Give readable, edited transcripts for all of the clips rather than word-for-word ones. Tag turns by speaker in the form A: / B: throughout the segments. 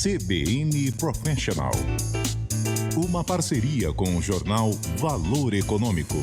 A: CBN Professional. Uma parceria com o jornal Valor Econômico.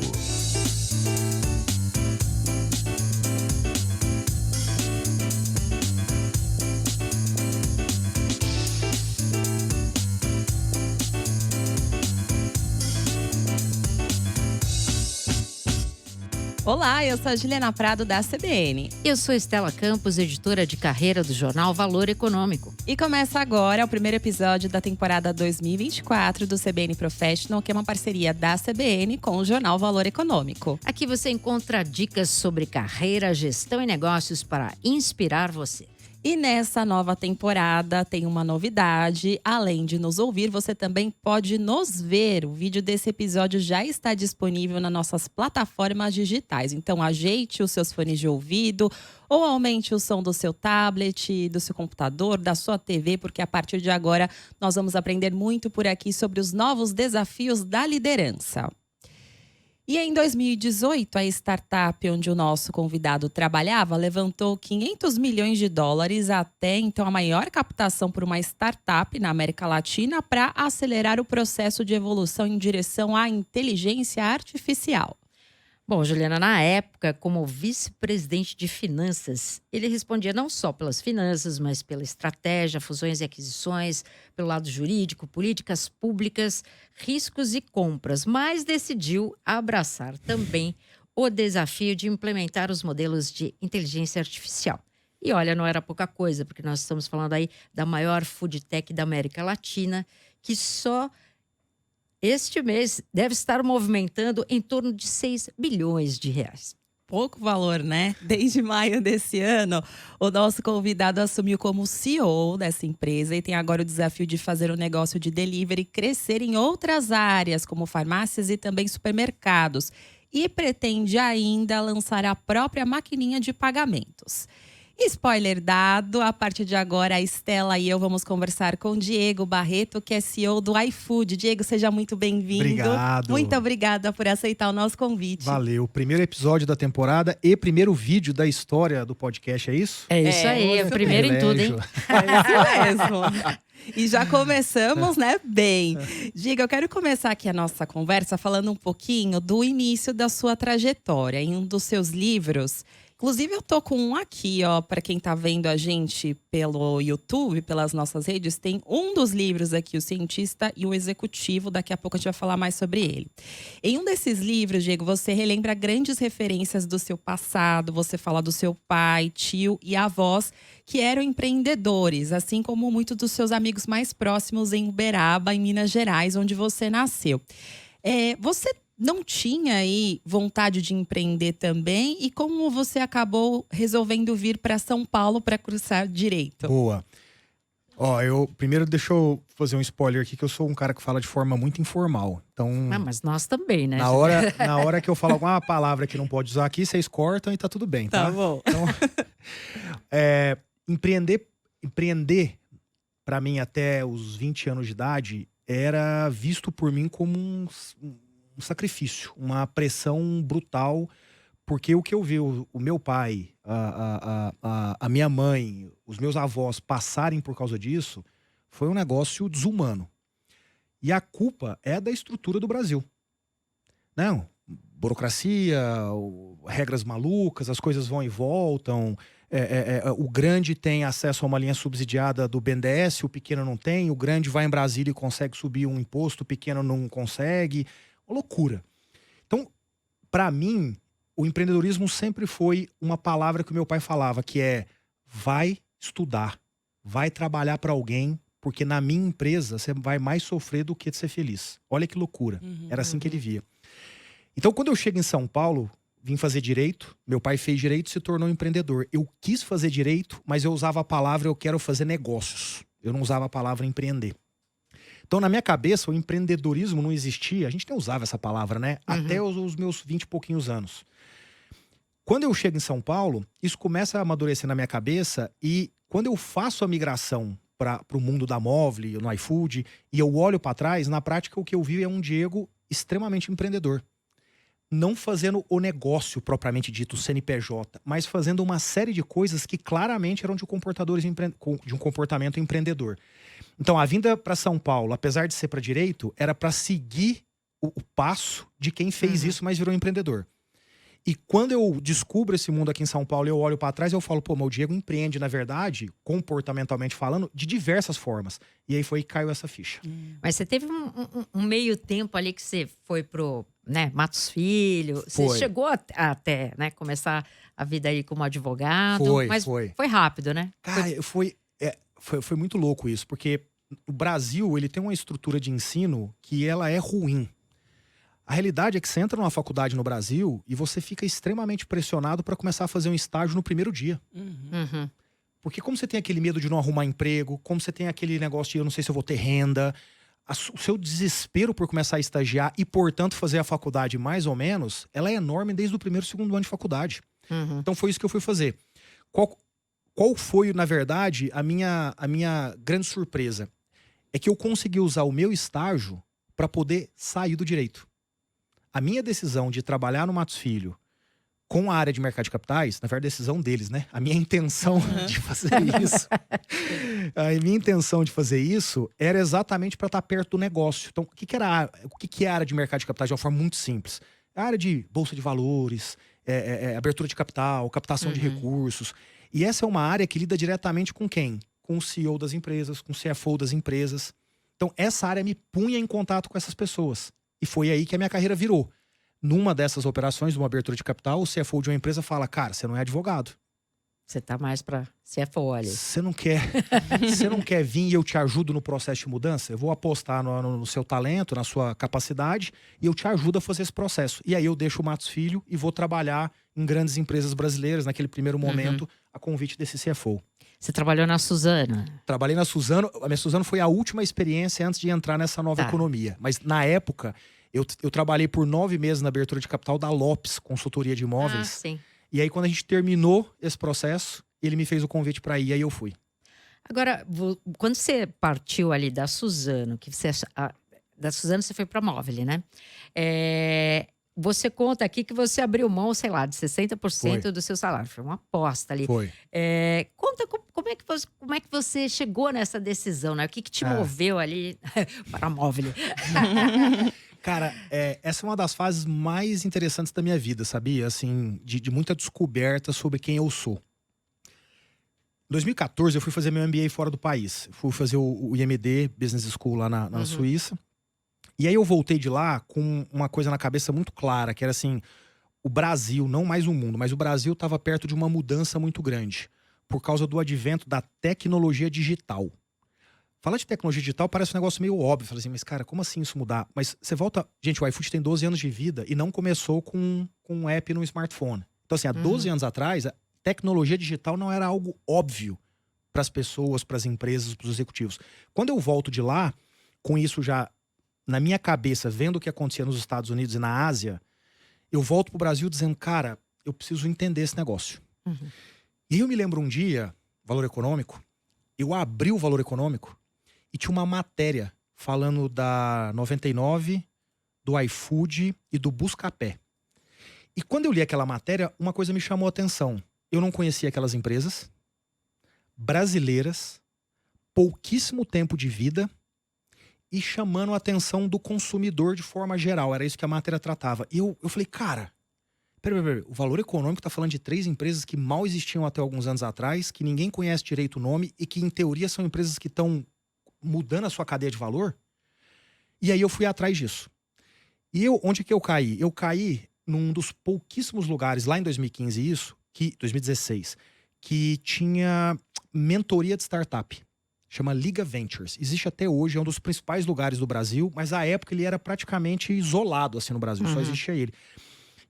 B: Olá, eu sou a Juliana Prado da CBN.
C: Eu sou Estela Campos, editora de carreira do jornal Valor Econômico.
B: E começa agora o primeiro episódio da temporada 2024 do CBN Professional, que é uma parceria da CBN com o jornal Valor Econômico.
C: Aqui você encontra dicas sobre carreira, gestão e negócios para inspirar você.
B: E nessa nova temporada tem uma novidade. Além de nos ouvir, você também pode nos ver. O vídeo desse episódio já está disponível nas nossas plataformas digitais. Então ajeite os seus fones de ouvido ou aumente o som do seu tablet, do seu computador, da sua TV, porque a partir de agora nós vamos aprender muito por aqui sobre os novos desafios da liderança. E em 2018, a startup onde o nosso convidado trabalhava levantou 500 milhões de dólares, até então a maior captação por uma startup na América Latina, para acelerar o processo de evolução em direção à inteligência artificial.
C: Bom, Juliana, na época, como vice-presidente de finanças, ele respondia não só pelas finanças, mas pela estratégia, fusões e aquisições, pelo lado jurídico, políticas públicas, riscos e compras, mas decidiu abraçar também o desafio de implementar os modelos de inteligência artificial. E olha, não era pouca coisa, porque nós estamos falando aí da maior food tech da América Latina, que só este mês deve estar movimentando em torno de 6 bilhões de reais.
B: Pouco valor, né? Desde maio desse ano, o nosso convidado assumiu como CEO dessa empresa e tem agora o desafio de fazer o negócio de delivery crescer em outras áreas, como farmácias e também supermercados. E pretende ainda lançar a própria maquininha de pagamentos. Spoiler dado, a partir de agora a Estela e eu vamos conversar com o Diego Barreto, que é CEO do iFood. Diego, seja muito bem-vindo.
D: Obrigado.
B: Muito obrigada por aceitar o nosso convite.
D: Valeu. Primeiro episódio da temporada e primeiro vídeo da história do podcast, é isso?
C: É isso aí, é o primeiro em tudo, hein?
B: É isso mesmo. E já começamos, né, bem. Diego, eu quero começar aqui a nossa conversa falando um pouquinho do início da sua trajetória. Em um dos seus livros, inclusive eu tô com um aqui, ó, para quem tá vendo a gente pelo YouTube, pelas nossas redes, tem um dos livros aqui, O Cientista e o Executivo. Daqui a pouco a gente vai falar mais sobre ele. Em um desses livros, Diego, você relembra grandes referências do seu passado, você fala do seu pai, tio e avós, que eram empreendedores, assim como muitos dos seus amigos mais próximos em Uberaba, em Minas Gerais, onde você nasceu. Você não tinha aí vontade de empreender também? E como você acabou resolvendo vir para São Paulo para cursar Direito?
D: Boa. Ó, primeiro deixa eu fazer um spoiler aqui, que eu sou um cara que fala de forma muito informal. Então,
C: mas nós também, né?
D: na hora que eu falo alguma palavra que não pode usar aqui, vocês cortam e tá tudo bem, tá?
B: Tá bom.
D: Então, empreender para mim até os 20 anos de idade era visto por mim como um sacrifício, uma pressão brutal, porque o que eu vi o meu pai, a minha mãe, os meus avós passarem por causa disso, foi um negócio desumano. E a culpa é da estrutura do Brasil. Não, burocracia, regras malucas, as coisas vão e voltam. O grande tem acesso a uma linha subsidiada do BNDES, o pequeno não tem. O grande vai em Brasília e consegue subir um imposto, o pequeno não consegue. Uma loucura. Então, para mim, o empreendedorismo sempre foi uma palavra que o meu pai falava, que é: vai estudar, vai trabalhar para alguém, porque na minha empresa você vai mais sofrer do que ser feliz. Olha que loucura. Era assim que ele via. Então, quando eu chego em São Paulo, vim fazer direito, meu pai fez direito e se tornou empreendedor. Eu quis fazer direito, mas eu usava a palavra: eu quero fazer negócios. Eu não usava a palavra empreender. Então, na minha cabeça, o empreendedorismo não existia. A gente nem usava essa palavra, né? Até os meus 20 e pouquinhos anos. Quando eu chego em São Paulo, isso começa a amadurecer na minha cabeça. E quando eu faço a migração para o mundo da Movile, no iFood, e eu olho para trás, na prática o que eu vi é um Diego extremamente empreendedor. não fazendo o negócio propriamente dito, o CNPJ, mas fazendo uma série de coisas que claramente eram de um comportamento empreendedor. Então, a vinda para São Paulo, apesar de ser para direito, era para seguir o passo de quem fez isso, mas virou empreendedor. E quando eu descubro esse mundo aqui em São Paulo, eu olho para trás e eu falo, pô, mas o Diego empreende, na verdade, comportamentalmente falando, de diversas formas. E aí foi que caiu essa ficha.
C: Mas você teve um meio tempo ali que você foi pro, né, Matos Filho. Você
D: Foi.
C: chegou até, né, começar a vida aí como advogado. Mas
D: Foi.
C: foi rápido, né?
D: Cara, foi muito louco isso, porque o Brasil, ele tem uma estrutura de ensino que ela é ruim. A realidade é que você entra numa faculdade no Brasil e você fica extremamente pressionado para começar a fazer um estágio no primeiro dia.
C: Uhum.
D: Porque como você tem aquele medo de não arrumar emprego, como você tem aquele negócio de eu não sei se eu vou ter renda, o seu desespero por começar a estagiar e, portanto, fazer a faculdade mais ou menos, ela é enorme desde o primeiro, segundo ano de faculdade.
C: Uhum.
D: Então foi isso que eu fui fazer. Qual foi, na verdade, a minha grande surpresa? É que eu consegui usar o meu estágio para poder sair do direito. A minha decisão de trabalhar no Matos Filho com a área de mercado de capitais, na verdade, a decisão deles, né? A minha intenção de fazer isso. A minha intenção de fazer isso era exatamente para estar perto do negócio. Então, o que é a área de mercado de capitais de uma forma muito simples? A área de bolsa de valores, abertura de capital, captação de recursos. E essa é uma área que lida diretamente com quem? Com o CEO das empresas, com o CFO das empresas. Então, essa área me punha em contato com essas pessoas. E foi aí que a minha carreira virou. Numa dessas operações, numa abertura de capital, o CFO de uma empresa fala, cara, você não é advogado.
C: Você tá mais pra CFO ali.
D: Você não quer vir e eu te ajudo no processo de mudança? Eu vou apostar no seu talento, na sua capacidade, e eu te ajudo a fazer esse processo. E aí eu deixo o Matos Filho e vou trabalhar em grandes empresas brasileiras, naquele primeiro momento, a convite desse CFO.
C: Você trabalhou na Suzano?
D: Trabalhei na Suzano. A minha Suzano foi a última experiência antes de entrar nessa nova economia. Mas na época, eu trabalhei por 9 meses na abertura de capital da Lopes, consultoria de imóveis.
C: Sim.
D: E aí, quando a gente terminou esse processo, ele me fez o convite para ir, e aí eu fui.
C: Agora, quando você partiu ali da Suzano, da Suzano você foi para a Móvel, né? Você conta aqui que você abriu mão, sei lá, de 60% do seu salário. Foi uma aposta ali.
D: Foi.
C: Conta como é que você chegou nessa decisão, né? O que te moveu ali para a Móvel?
D: Cara, essa é uma das fases mais interessantes da minha vida, sabia? Assim, de muita descoberta sobre quem eu sou. Em 2014, eu fui fazer meu MBA fora do país. Fui fazer o IMD Business School lá na Suíça. E aí eu voltei de lá com uma coisa na cabeça muito clara, que era assim, o Brasil, não mais o mundo, mas o Brasil estava perto de uma mudança muito grande, por causa do advento da tecnologia digital. Falar de tecnologia digital parece um negócio meio óbvio. Fala assim, mas cara, como assim isso mudar? Mas você volta... Gente, o iFood tem 12 anos de vida e não começou com um app no smartphone. Então assim, há 12 anos atrás, a tecnologia digital não era algo óbvio para as pessoas, para as empresas, para os executivos. Quando eu volto de lá, com isso já na minha cabeça, vendo o que acontecia nos Estados Unidos e na Ásia, eu volto pro Brasil dizendo, cara, eu preciso entender esse negócio. E aí eu me lembro um dia, Valor Econômico, eu abri o Valor Econômico e tinha uma matéria falando da 99, do iFood e do Buscapé. E quando eu li aquela matéria, uma coisa me chamou a atenção. Eu não conhecia aquelas empresas, brasileiras, pouquíssimo tempo de vida e chamando a atenção do consumidor de forma geral. Era isso que a matéria tratava. E eu falei, cara, peraí, o Valor Econômico tá falando de 3 empresas que mal existiam até alguns anos atrás, que ninguém conhece direito o nome e que, em teoria, são empresas que estão mudando a sua cadeia de valor? E aí eu fui atrás disso. E onde que eu caí? Eu caí num dos pouquíssimos lugares, lá em 2015 2016, que tinha mentoria de startup. Chama Liga Ventures. Existe até hoje, é um dos principais lugares do Brasil, mas à época ele era praticamente isolado assim no Brasil, só existia ele.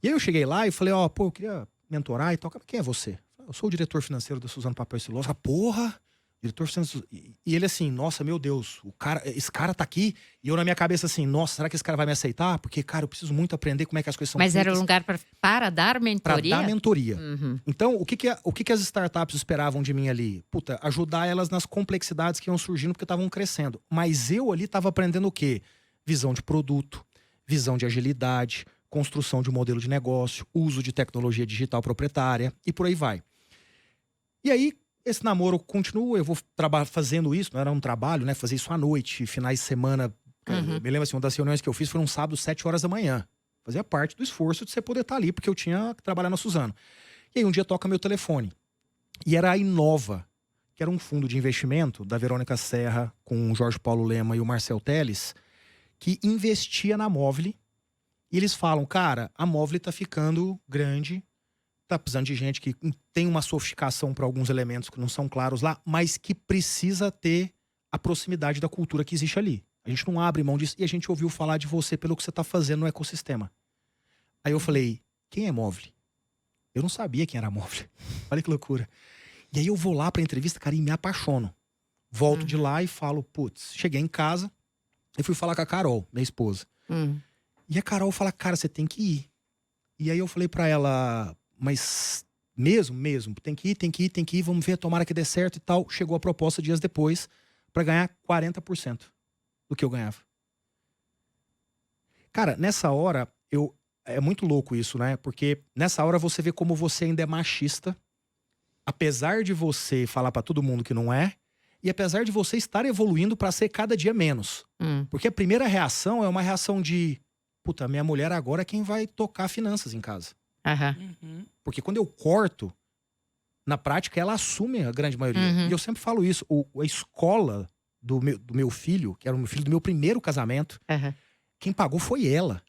D: E aí eu cheguei lá e falei, eu queria mentorar e tal. Quem é você? Eu sou o diretor financeiro da Suzano Papel e Celulose. Porra! Diretor financeiro. E ele assim, nossa, meu Deus, esse cara tá aqui. E eu na minha cabeça assim, nossa, será que esse cara vai me aceitar? Porque, cara, eu preciso muito aprender como é que as coisas são
C: Mas
D: feitas.
C: era um lugar para dar mentoria?
D: Para dar mentoria. Então, o que as startups esperavam de mim ali? Puta, ajudar elas nas complexidades que iam surgindo porque estavam crescendo. Mas eu ali tava aprendendo o quê? Visão de produto, visão de agilidade, construção de um modelo de negócio, uso de tecnologia digital proprietária e por aí vai. E aí, esse namoro continua, eu vou fazendo isso, não era um trabalho, né? Fazer isso à noite, finais de semana.
C: Uhum.
D: Me lembro assim, uma das reuniões que eu fiz foi um sábado, 7 horas da manhã. Fazia parte do esforço de você poder estar ali, porque eu tinha que trabalhar na Suzano. E aí um dia toca meu telefone. E era a Inova, que era um fundo de investimento da Verônica Serra, com o Jorge Paulo Lema e o Marcel Teles, que investia na Movile. E eles falam, cara, a Movile tá ficando grande, tá precisando de gente que tem uma sofisticação para alguns elementos que não são claros lá, mas que precisa ter a proximidade da cultura que existe ali. A gente não abre mão disso e a gente ouviu falar de você pelo que você tá fazendo no ecossistema. Aí eu falei, quem é Movile? Eu não sabia quem era a Movile. Olha que loucura. E aí eu vou lá pra entrevista, cara, e me apaixono. Volto de lá e falo, putz, cheguei em casa e fui falar com a Carol, minha esposa. E a Carol fala, cara, você tem que ir. E aí eu falei pra ela, mas mesmo, tem que ir, vamos ver, tomara que dê certo e tal. Chegou a proposta dias depois pra ganhar 40% do que eu ganhava. Cara, nessa hora, é muito louco isso, né? Porque nessa hora você vê como você ainda é machista, apesar de você falar pra todo mundo que não é, e apesar de você estar evoluindo pra ser cada dia menos. Porque a primeira reação é uma reação de, puta, minha mulher agora é quem vai tocar finanças em casa. Porque quando eu corto, na prática ela assume a grande maioria. E eu sempre falo isso, a escola do meu filho, que era o filho do meu primeiro casamento, quem pagou foi ela.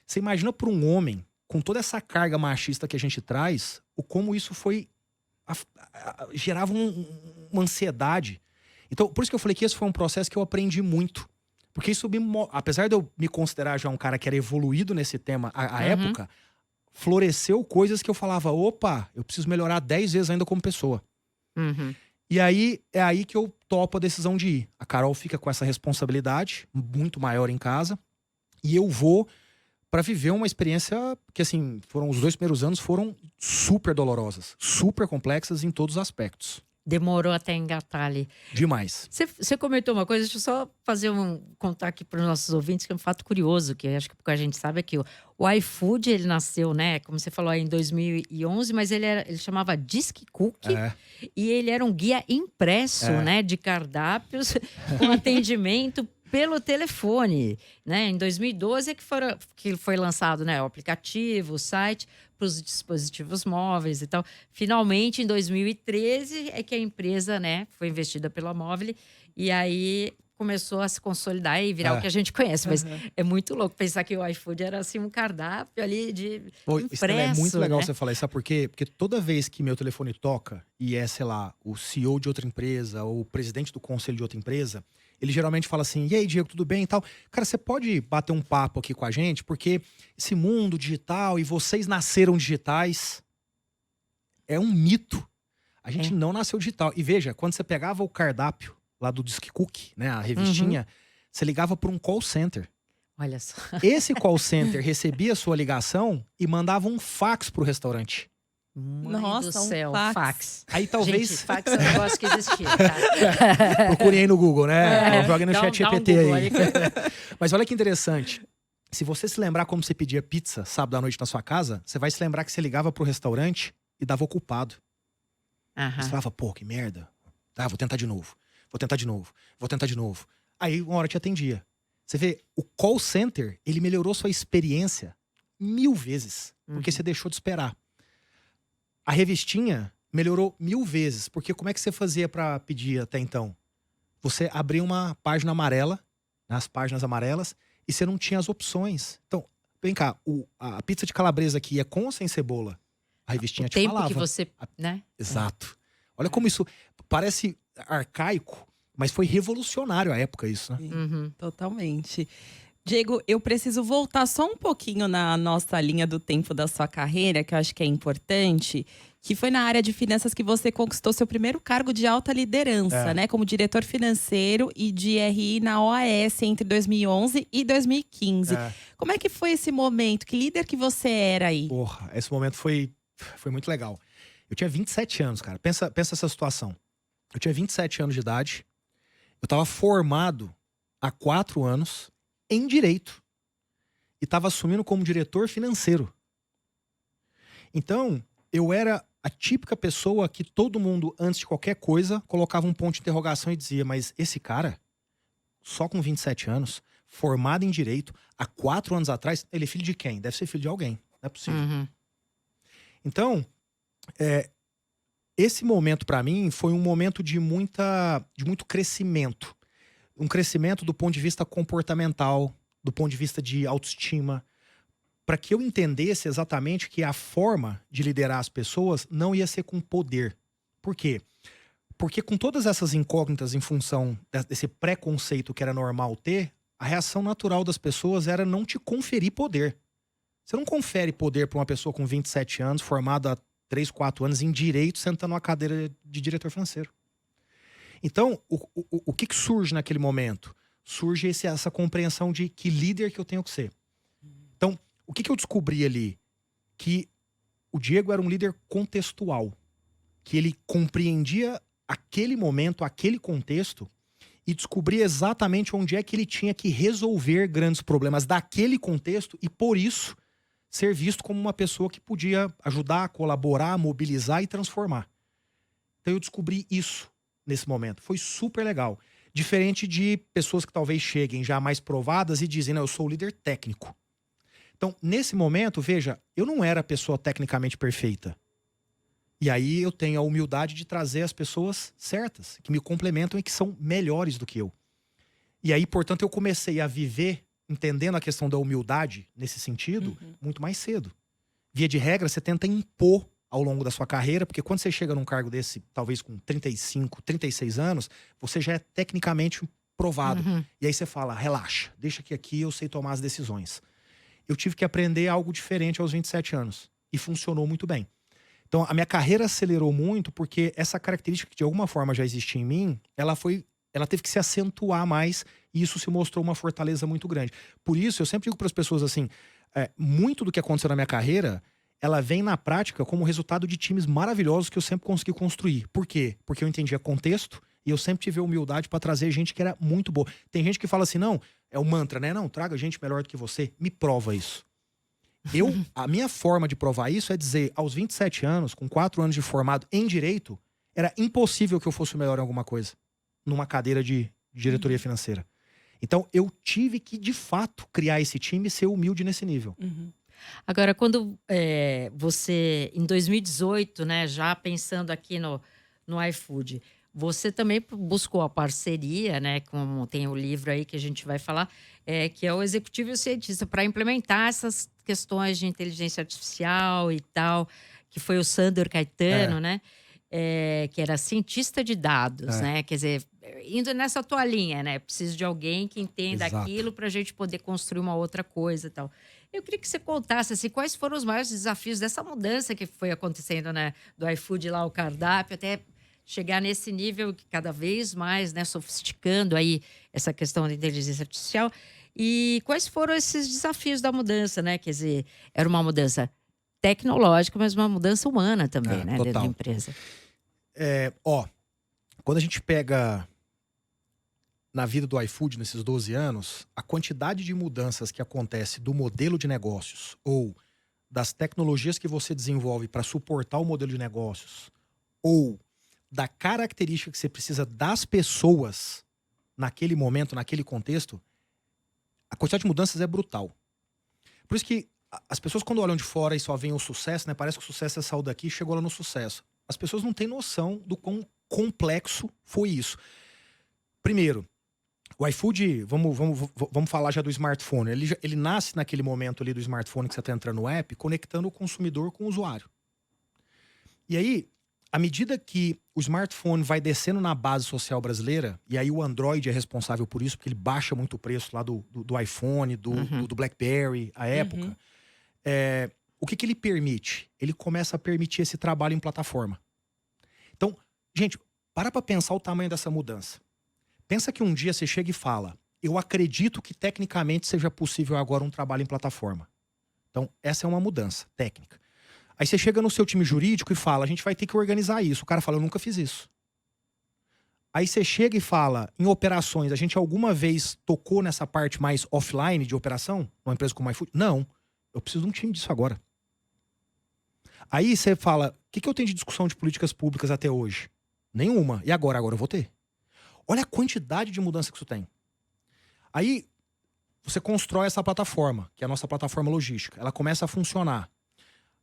D: Você imagina para um homem, com toda essa carga machista que a gente traz, como isso foi gerava uma ansiedade. Então, por isso que eu falei que esse foi um processo que eu aprendi muito. Porque isso apesar de eu me considerar já um cara que era evoluído nesse tema à época, floresceu coisas que eu falava, opa, eu preciso melhorar 10 vezes ainda como pessoa. E aí, é aí que eu topo a decisão de ir. A Carol fica com essa responsabilidade muito maior em casa. E eu vou pra viver uma experiência que, assim, os 2 primeiros anos foram super dolorosas. Super complexas em todos os aspectos.
C: Demorou até engatar ali.
D: Demais.
C: Você comentou uma coisa, deixa eu só contar aqui para os nossos ouvintes, que é um fato curioso, que acho que pouca gente sabe, é que o iFood, ele nasceu, né, como você falou aí, em 2011, mas ele chamava Disque Cookie, e ele era um guia impresso, né, de cardápios, com atendimento pelo telefone, né? Em 2012 é que foi lançado, né, o aplicativo, o site para os dispositivos móveis e tal. Finalmente, em 2013 é que a empresa, né, foi investida pela Movile e aí começou a se consolidar e virar o que a gente conhece. Mas é muito louco pensar que o iFood era assim um cardápio ali de impresso.
D: Isso é muito legal,
C: né?
D: você falar isso. Sabe por quê? Porque toda vez que meu telefone toca e é, sei lá, o CEO de outra empresa ou o presidente do conselho de outra empresa, ele geralmente fala assim, e aí, Diego, tudo bem e tal? Cara, você pode bater um papo aqui com a gente? Porque esse mundo digital e vocês nasceram digitais é um mito. A gente não nasceu digital. E veja, quando você pegava o cardápio lá do Disque Cookie, né, a revistinha, você ligava para um call center.
C: Olha só.
D: Esse call center recebia a sua ligação e mandava um fax pro restaurante.
C: Mãe
B: Nossa,
C: do céu, fax.
D: Aí talvez...
C: Gente, fax é um negócio que existia, tá?
D: Procurem aí no Google, né? Joga no chat GPT
C: Google
D: aí. Mas olha que interessante. Se você se lembrar como você pedia pizza sábado à noite na sua casa, você vai se lembrar que você ligava pro restaurante e dava ocupado. Você falava, pô, que merda. Tá, vou tentar de novo. Aí uma hora te atendia. Você vê, o call center, ele melhorou sua experiência 1000 vezes. Porque você deixou de esperar. A revistinha melhorou 1000 vezes. Porque como é que você fazia pra pedir até então? Você abria uma página amarela, nas páginas amarelas, e você não tinha as opções. Então, vem cá, a pizza de calabresa aqui é com ou sem cebola? A revistinha te falava.
C: O tempo que você, né?
D: Exato. Olha como isso parece arcaico, mas foi revolucionário à época isso, né?
B: Totalmente. Diego, eu preciso voltar só um pouquinho na nossa linha do tempo da sua carreira, que eu acho que é importante, que foi na área de finanças que você conquistou seu primeiro cargo de alta liderança, né? Como diretor financeiro e de RI na OAS entre 2011 e 2015. Como é que foi esse momento? Que líder que você era aí?
D: Porra, esse momento foi muito legal. Eu tinha 27 anos, cara. Pensa essa situação. Eu tinha 27 anos de idade. Eu tava formado há 4 anos em Direito. e estava assumindo como diretor financeiro. Então, eu era a típica pessoa que todo mundo, antes de qualquer coisa, colocava um ponto de interrogação e dizia: mas esse cara, só com 27 anos, formado em Direito, há 4 anos atrás, ele é filho de quem? Deve ser filho de alguém, não é possível. Então, esse momento para mim foi um momento de muito crescimento. Um crescimento do ponto de vista comportamental, do ponto de vista de autoestima, para que eu entendesse exatamente que a forma de liderar as pessoas não ia ser com poder. Por quê? Porque com todas essas incógnitas em função desse preconceito que era normal ter, a reação natural das pessoas era não te conferir poder. Você não confere poder para uma pessoa com 27 anos, formada há 3, 4 anos em Direito, sentando numa cadeira de diretor financeiro. Então, o que surge naquele momento? Surge essa compreensão de que líder que eu tenho que ser. Então, o que eu descobri ali? Que o Diego era um líder contextual. Que ele compreendia aquele momento, aquele contexto, e descobria exatamente onde é que ele tinha que resolver grandes problemas daquele contexto, e por isso ser visto como uma pessoa que podia ajudar, colaborar, mobilizar e transformar. Então eu descobri isso nesse momento. Foi super legal. Diferente de pessoas que talvez cheguem já mais provadas e dizem: não, eu sou o líder técnico. Então, nesse momento, veja, eu não era a pessoa tecnicamente perfeita. E aí eu tenho a humildade de trazer as pessoas certas, que me complementam e que são melhores do que eu. E aí, portanto, eu comecei a viver, entendendo a questão da humildade nesse sentido, muito mais cedo. Via de regra, você tenta impor ao longo da sua carreira, porque quando você chega num cargo desse, talvez com 35, 36 anos, você já é tecnicamente provado. E aí você fala: relaxa, deixa que aqui eu sei tomar as decisões. Eu tive que aprender algo diferente aos 27 anos. E funcionou muito bem. Então, a minha carreira acelerou muito porque essa característica que de alguma forma já existia em mim, ela teve que se acentuar mais, e isso se mostrou uma fortaleza muito grande. Por isso, eu sempre digo para as pessoas assim, muito do que aconteceu na minha carreira, ela vem na prática como resultado de times maravilhosos que eu sempre consegui construir. Por quê? Porque eu entendia contexto e eu sempre tive a humildade para trazer gente que era muito boa. Tem gente que fala assim: não, é o mantra, né? Não, traga gente melhor do que você. Me prova isso. A minha forma de provar isso é dizer: aos 27 anos, com 4 anos de formado em Direito, era impossível que eu fosse o melhor em alguma coisa, numa cadeira de diretoria financeira. Então, eu tive que, de fato, criar esse time e ser humilde nesse nível.
C: Agora, quando você, em 2018, né, já pensando aqui no iFood, você também buscou a parceria, né, como tem o livro aí que a gente vai falar, que é o Executivo e o Cientista, para implementar essas questões de inteligência artificial e tal, que foi o Sandor Caetano, né? Que era cientista de dados, né? Quer dizer, indo nessa tua linha, né? Preciso de alguém que entenda aquilo para a gente poder construir uma outra coisa e tal. Eu queria que você contasse, assim, quais foram os maiores desafios dessa mudança que foi acontecendo, né? Do iFood lá, o cardápio, até chegar nesse nível que cada vez mais, né, sofisticando aí essa questão da inteligência artificial. E quais foram esses desafios da mudança, né? Quer dizer, era uma mudança tecnológica, mas uma mudança humana também, né?
D: Total.
C: Dentro da empresa.
D: Quando a gente pega na vida do iFood nesses 12 anos, a quantidade de mudanças que acontece do modelo de negócios ou das tecnologias que você desenvolve para suportar o modelo de negócios ou da característica que você precisa das pessoas naquele momento, naquele contexto, a quantidade de mudanças é brutal. Por isso que as pessoas, quando olham de fora e só veem o sucesso, né, parece que o sucesso é sair daqui e chegou lá no sucesso. As pessoas não têm noção do quão complexo foi isso. Primeiro, o iFood, vamos falar já do smartphone. Ele nasce naquele momento ali do smartphone que você está entrando no app, conectando o consumidor com o usuário. E aí, à medida que o smartphone vai descendo na base social brasileira, e aí o Android é responsável por isso, porque ele baixa muito o preço lá do iPhone, do BlackBerry, à época. O que ele permite? Ele começa a permitir esse trabalho em plataforma. Então, gente, para pensar o tamanho dessa mudança. Pensa que um dia você chega e fala: eu acredito que tecnicamente seja possível agora um trabalho em plataforma. Então, essa é uma mudança técnica. Aí você chega no seu time jurídico e fala: a gente vai ter que organizar isso. O cara fala: eu nunca fiz isso. Aí você chega e fala, em operações, a gente alguma vez tocou nessa parte mais offline de operação? Numa empresa como a iFood? Não. Eu preciso de um time disso agora. Aí você fala, o que eu tenho de discussão de políticas públicas até hoje? Nenhuma. E agora? Agora eu vou ter. Olha a quantidade de mudança que isso tem. Aí você constrói essa plataforma, que é a nossa plataforma logística. Ela começa a funcionar.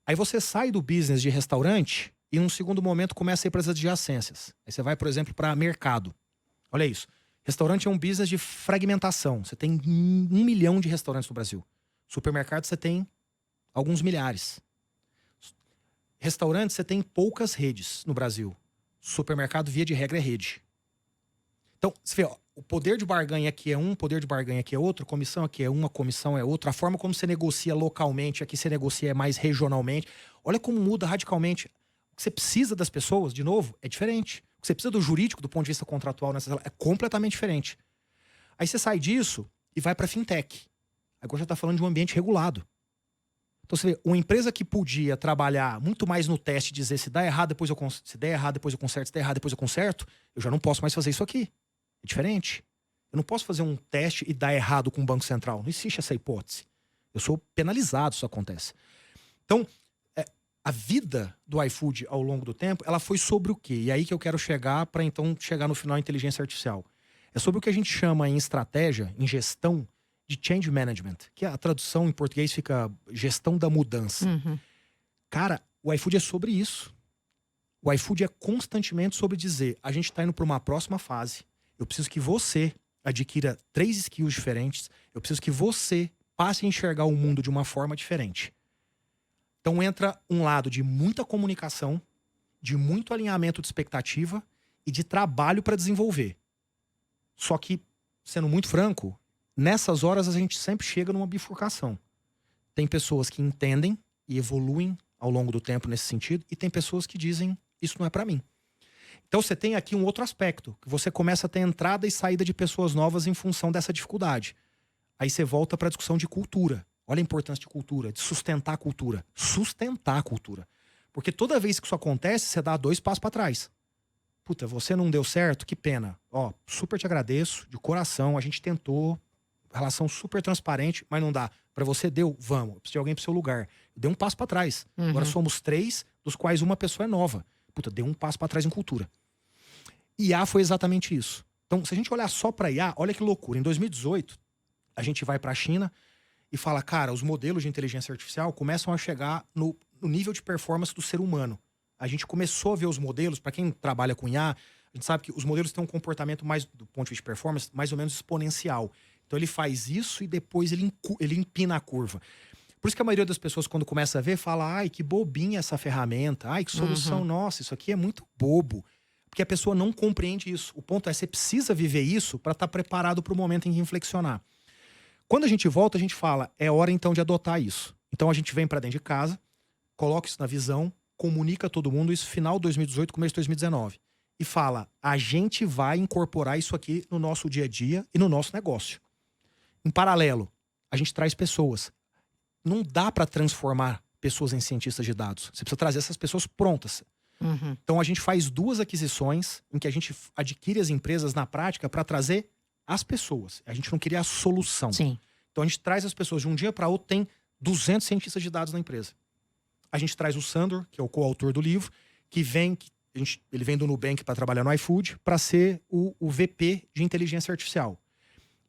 D: Aí você sai do business de restaurante e num segundo momento começa a ir para as adjacências. Aí você vai, por exemplo, para mercado. Olha isso. Restaurante é um business de fragmentação. Você tem 1 milhão de restaurantes no Brasil. Supermercado você tem alguns milhares. Restaurante você tem poucas redes no Brasil. Supermercado, via de regra, é rede. Então, você vê, ó, o poder de barganha aqui é um, o poder de barganha aqui é outro, comissão aqui é uma, comissão é outra. A forma como você negocia localmente, aqui você negocia mais regionalmente. Olha como muda radicalmente. O que você precisa das pessoas, de novo, é diferente. O que você precisa do jurídico, do ponto de vista contratual, é completamente diferente. Aí você sai disso e vai para fintech. Agora já está falando de um ambiente regulado. Então você vê, uma empresa que podia trabalhar muito mais no teste, dizer se dá errado, depois eu conserto, se der errado, depois eu conserto, se der errado, depois eu conserto, eu já não posso mais fazer isso aqui. É diferente. Eu não posso fazer um teste e dar errado com o Banco Central. Não existe essa hipótese. Eu sou penalizado se isso acontece. Então, a vida do iFood ao longo do tempo, ela foi sobre o quê? E aí que eu quero chegar para então chegar no final a inteligência artificial. É sobre o que a gente chama em estratégia, em gestão, de change management, que a tradução em português fica gestão da mudança.
C: Uhum.
D: Cara, o iFood é sobre isso. O iFood é constantemente sobre dizer, a gente está indo para uma próxima fase. Eu preciso que você adquira 3 skills diferentes. Eu preciso que você passe a enxergar o mundo de uma forma diferente. Então entra um lado de muita comunicação, de muito alinhamento de expectativa e de trabalho para desenvolver. Só que, sendo muito franco, nessas horas a gente sempre chega numa bifurcação. Tem pessoas que entendem e evoluem ao longo do tempo nesse sentido, e tem pessoas que dizem, isso não é para mim. Então você tem aqui um outro aspecto, que você começa a ter entrada e saída de pessoas novas em função dessa dificuldade. Aí você volta para a discussão de cultura. Olha a importância de cultura, de sustentar a cultura. Sustentar a cultura. Porque toda vez que isso acontece, você dá 2 passos para trás. Puta, você não deu certo? Que pena. Ó, super te agradeço, de coração, a gente tentou, relação super transparente, mas não dá. Pra você deu? Vamos. Preciso de alguém pro seu lugar. Deu um passo para trás.
C: Uhum.
D: Agora somos 3, dos quais uma pessoa é nova. Puta, deu um passo para trás em cultura. IA foi exatamente isso. Então, se a gente olhar só para IA, olha que loucura. Em 2018, a gente vai para a China e fala, cara, os modelos de inteligência artificial começam a chegar no nível de performance do ser humano. A gente começou a ver os modelos, para quem trabalha com IA, a gente sabe que os modelos têm um comportamento mais, do ponto de vista de performance, mais ou menos exponencial. Então ele faz isso e depois ele empina a curva. Por isso que a maioria das pessoas, quando começa a ver, fala, ai, que bobinha essa ferramenta, ai, que solução, nossa, isso aqui é muito bobo. Porque a pessoa não compreende isso. O ponto é, você precisa viver isso para estar preparado para o momento em que inflexionar. Quando a gente volta, a gente fala, é hora então de adotar isso. Então a gente vem para dentro de casa, coloca isso na visão, comunica a todo mundo, isso final de 2018, começo de 2019. E fala, a gente vai incorporar isso aqui no nosso dia a dia e no nosso negócio. Em paralelo, a gente traz pessoas. Não dá para transformar pessoas em cientistas de dados. Você precisa trazer essas pessoas prontas.
C: Uhum.
D: Então a gente faz 2 aquisições em que a gente adquire as empresas na prática para trazer as pessoas. A gente não queria a solução.
C: Sim.
D: Então a gente traz as pessoas de um dia para outro, tem 200 cientistas de dados na empresa. A gente traz o Sandor, que é o coautor do livro, ele vem do Nubank para trabalhar no iFood, para ser o VP de inteligência artificial.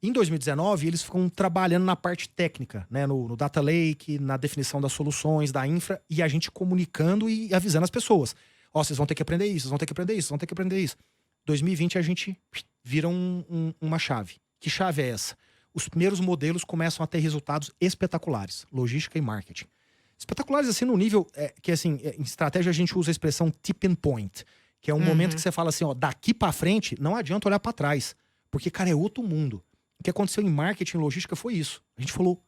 D: Em 2019, eles ficam trabalhando na parte técnica, né? No Data Lake, na definição das soluções, da infra, e a gente comunicando e avisando as pessoas. Ó, vocês vão ter que aprender isso, vocês vão ter que aprender isso, vocês vão ter que aprender isso. 2020 a gente vira uma chave. Que chave é essa? Os primeiros modelos começam a ter resultados espetaculares. Logística e marketing. Espetaculares assim no nível que assim, em estratégia a gente usa a expressão tipping point. Que é um momento que você fala assim, ó, daqui pra frente não adianta olhar pra trás. Porque, cara, é outro mundo. O que aconteceu em marketing e logística foi isso. A gente falou,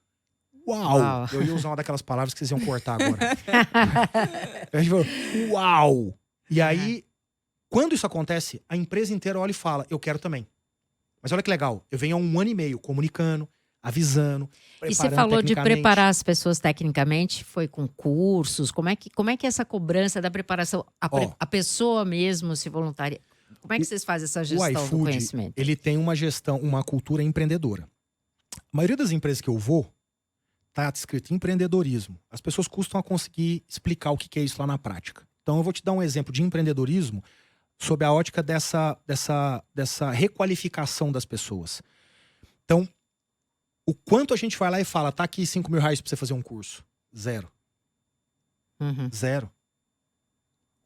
D: uau! Eu ia usar uma daquelas palavras que vocês iam cortar agora. A gente falou, uau! E aí, quando isso acontece, a empresa inteira olha e fala, eu quero também. Mas olha que legal, eu venho há 1 ano e meio comunicando, avisando,
C: E você falou de preparar as pessoas tecnicamente, foi com cursos? Como é que é essa cobrança da preparação? A pessoa mesmo se voluntaria? Como é que vocês fazem essa
D: O
C: gestão do
D: iFood,
C: conhecimento?
D: ele tem uma gestão, uma cultura empreendedora. A maioria das empresas que eu vou, tá escrito empreendedorismo. As pessoas custam a conseguir explicar o que é isso lá na prática. Então eu vou te dar um exemplo de empreendedorismo sob a ótica dessa requalificação das pessoas. Então, o quanto a gente vai lá e fala, tá aqui R$5.000 pra você fazer um curso? Zero.
C: Uhum.
D: Zero.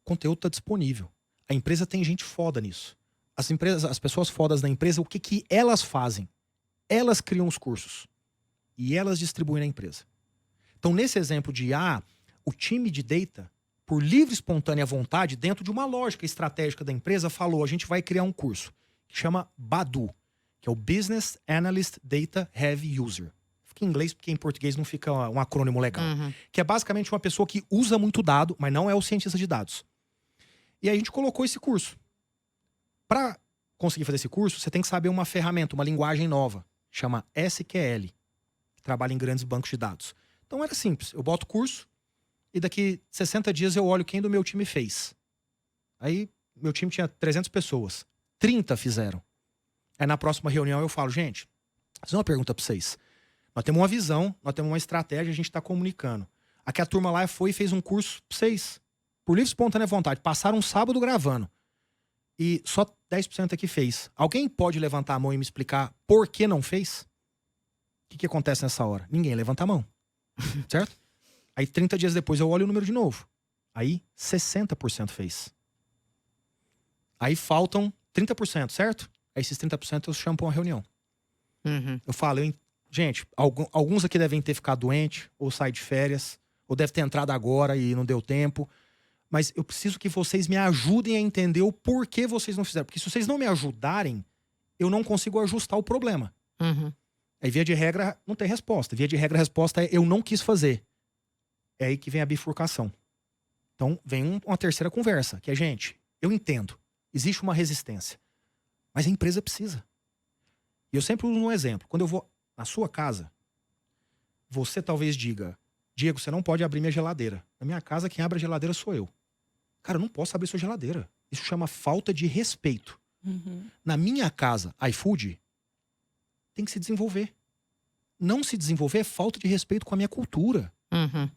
D: O conteúdo tá disponível. A empresa tem gente foda nisso. As pessoas fodas da empresa, o que elas fazem? Elas criam os cursos. E elas distribuem na empresa. Então, nesse exemplo de o time de data, por livre e espontânea vontade, dentro de uma lógica estratégica da empresa, falou, a gente vai criar um curso que chama BADU, que é o Business Analyst Data Heavy User. Fica em inglês porque em português não fica um acrônimo legal.
C: Uhum.
D: Que é basicamente uma pessoa que usa muito dado, mas não é o cientista de dados. E aí a gente colocou esse curso. Para conseguir fazer esse curso, você tem que saber uma ferramenta, uma linguagem nova, chama SQL, que trabalha em grandes bancos de dados. Então era simples, eu boto o curso e daqui 60 dias eu olho quem do meu time fez. Aí meu time tinha 300 pessoas, 30 fizeram. Aí na próxima reunião eu falo, gente, vou fazer uma pergunta para vocês. Nós temos uma visão, nós temos uma estratégia, a gente está comunicando. Aqui a turma lá foi e fez um curso para vocês, por livre e espontânea vontade. Passaram um sábado gravando. E só 10% aqui fez. Alguém pode levantar a mão e me explicar por que não fez? O que acontece nessa hora? Ninguém levanta a mão. Certo? Aí 30 dias depois eu olho o número de novo. Aí 60% fez. Aí faltam 30%, certo? Aí esses 30% eu chamo pra uma reunião.
C: Uhum.
D: Eu falo, gente, alguns aqui devem ter ficado doente, ou sair de férias, ou deve ter entrado agora e não deu tempo. Mas eu preciso que vocês me ajudem a entender o porquê vocês não fizeram. Porque se vocês não me ajudarem, eu não consigo ajustar o problema.
C: Uhum.
D: Aí, via de regra, não tem resposta. Via de regra, a resposta é eu não quis fazer. É aí que vem a bifurcação. Então, vem uma terceira conversa, que é, gente, eu entendo. Existe uma resistência. Mas a empresa precisa. E eu sempre uso um exemplo. Quando eu vou na sua casa, você talvez diga, Diego, você não pode abrir minha geladeira. Na minha casa, quem abre a geladeira sou eu. Cara, eu não posso abrir sua geladeira. Isso chama falta de respeito.
B: Uhum.
D: Na minha casa, iFood, tem que se desenvolver. Não se desenvolver é falta de respeito com a minha cultura.
C: Uhum.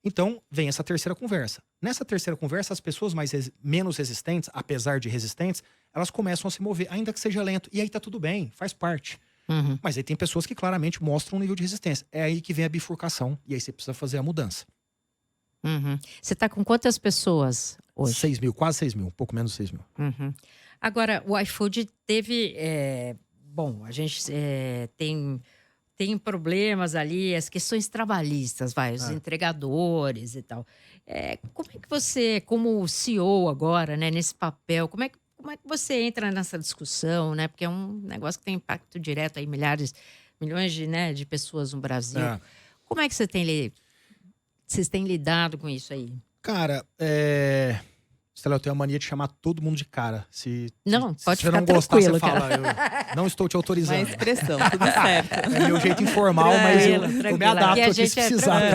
D: Então, vem essa terceira conversa. Nessa terceira conversa, as pessoas menos resistentes, apesar de resistentes, elas começam a se mover, ainda que seja lento. E aí tá tudo bem, faz parte.
C: Uhum.
D: Mas aí tem pessoas que claramente mostram um nível de resistência. É aí que vem a bifurcação. E aí você precisa fazer a mudança.
C: Uhum. Você tá com quantas pessoas hoje?
D: 6 mil, quase 6 mil. Um pouco menos de 6 mil.
C: Uhum. Agora, o iFood teve... bom, a gente tem problemas ali, as questões trabalhistas, os entregadores e tal. Como é que você, como CEO agora, né, nesse papel, como é que você entra nessa discussão, né? Porque é um negócio que tem impacto direto aí, milhões de pessoas no Brasil. Como é que vocês têm lidado com isso aí?
D: Cara, Stella, eu tenho a mania de chamar todo mundo de cara. Se
C: Pode
D: você
C: ficar
D: não gostar,
C: tranquilo,
D: você fala, eu não estou te autorizando.
B: Uma expressão, tudo certo.
D: É meu jeito informal, mas eu me adapto
C: Aqui a
D: aqui
C: gente
D: se
C: é
D: precisar.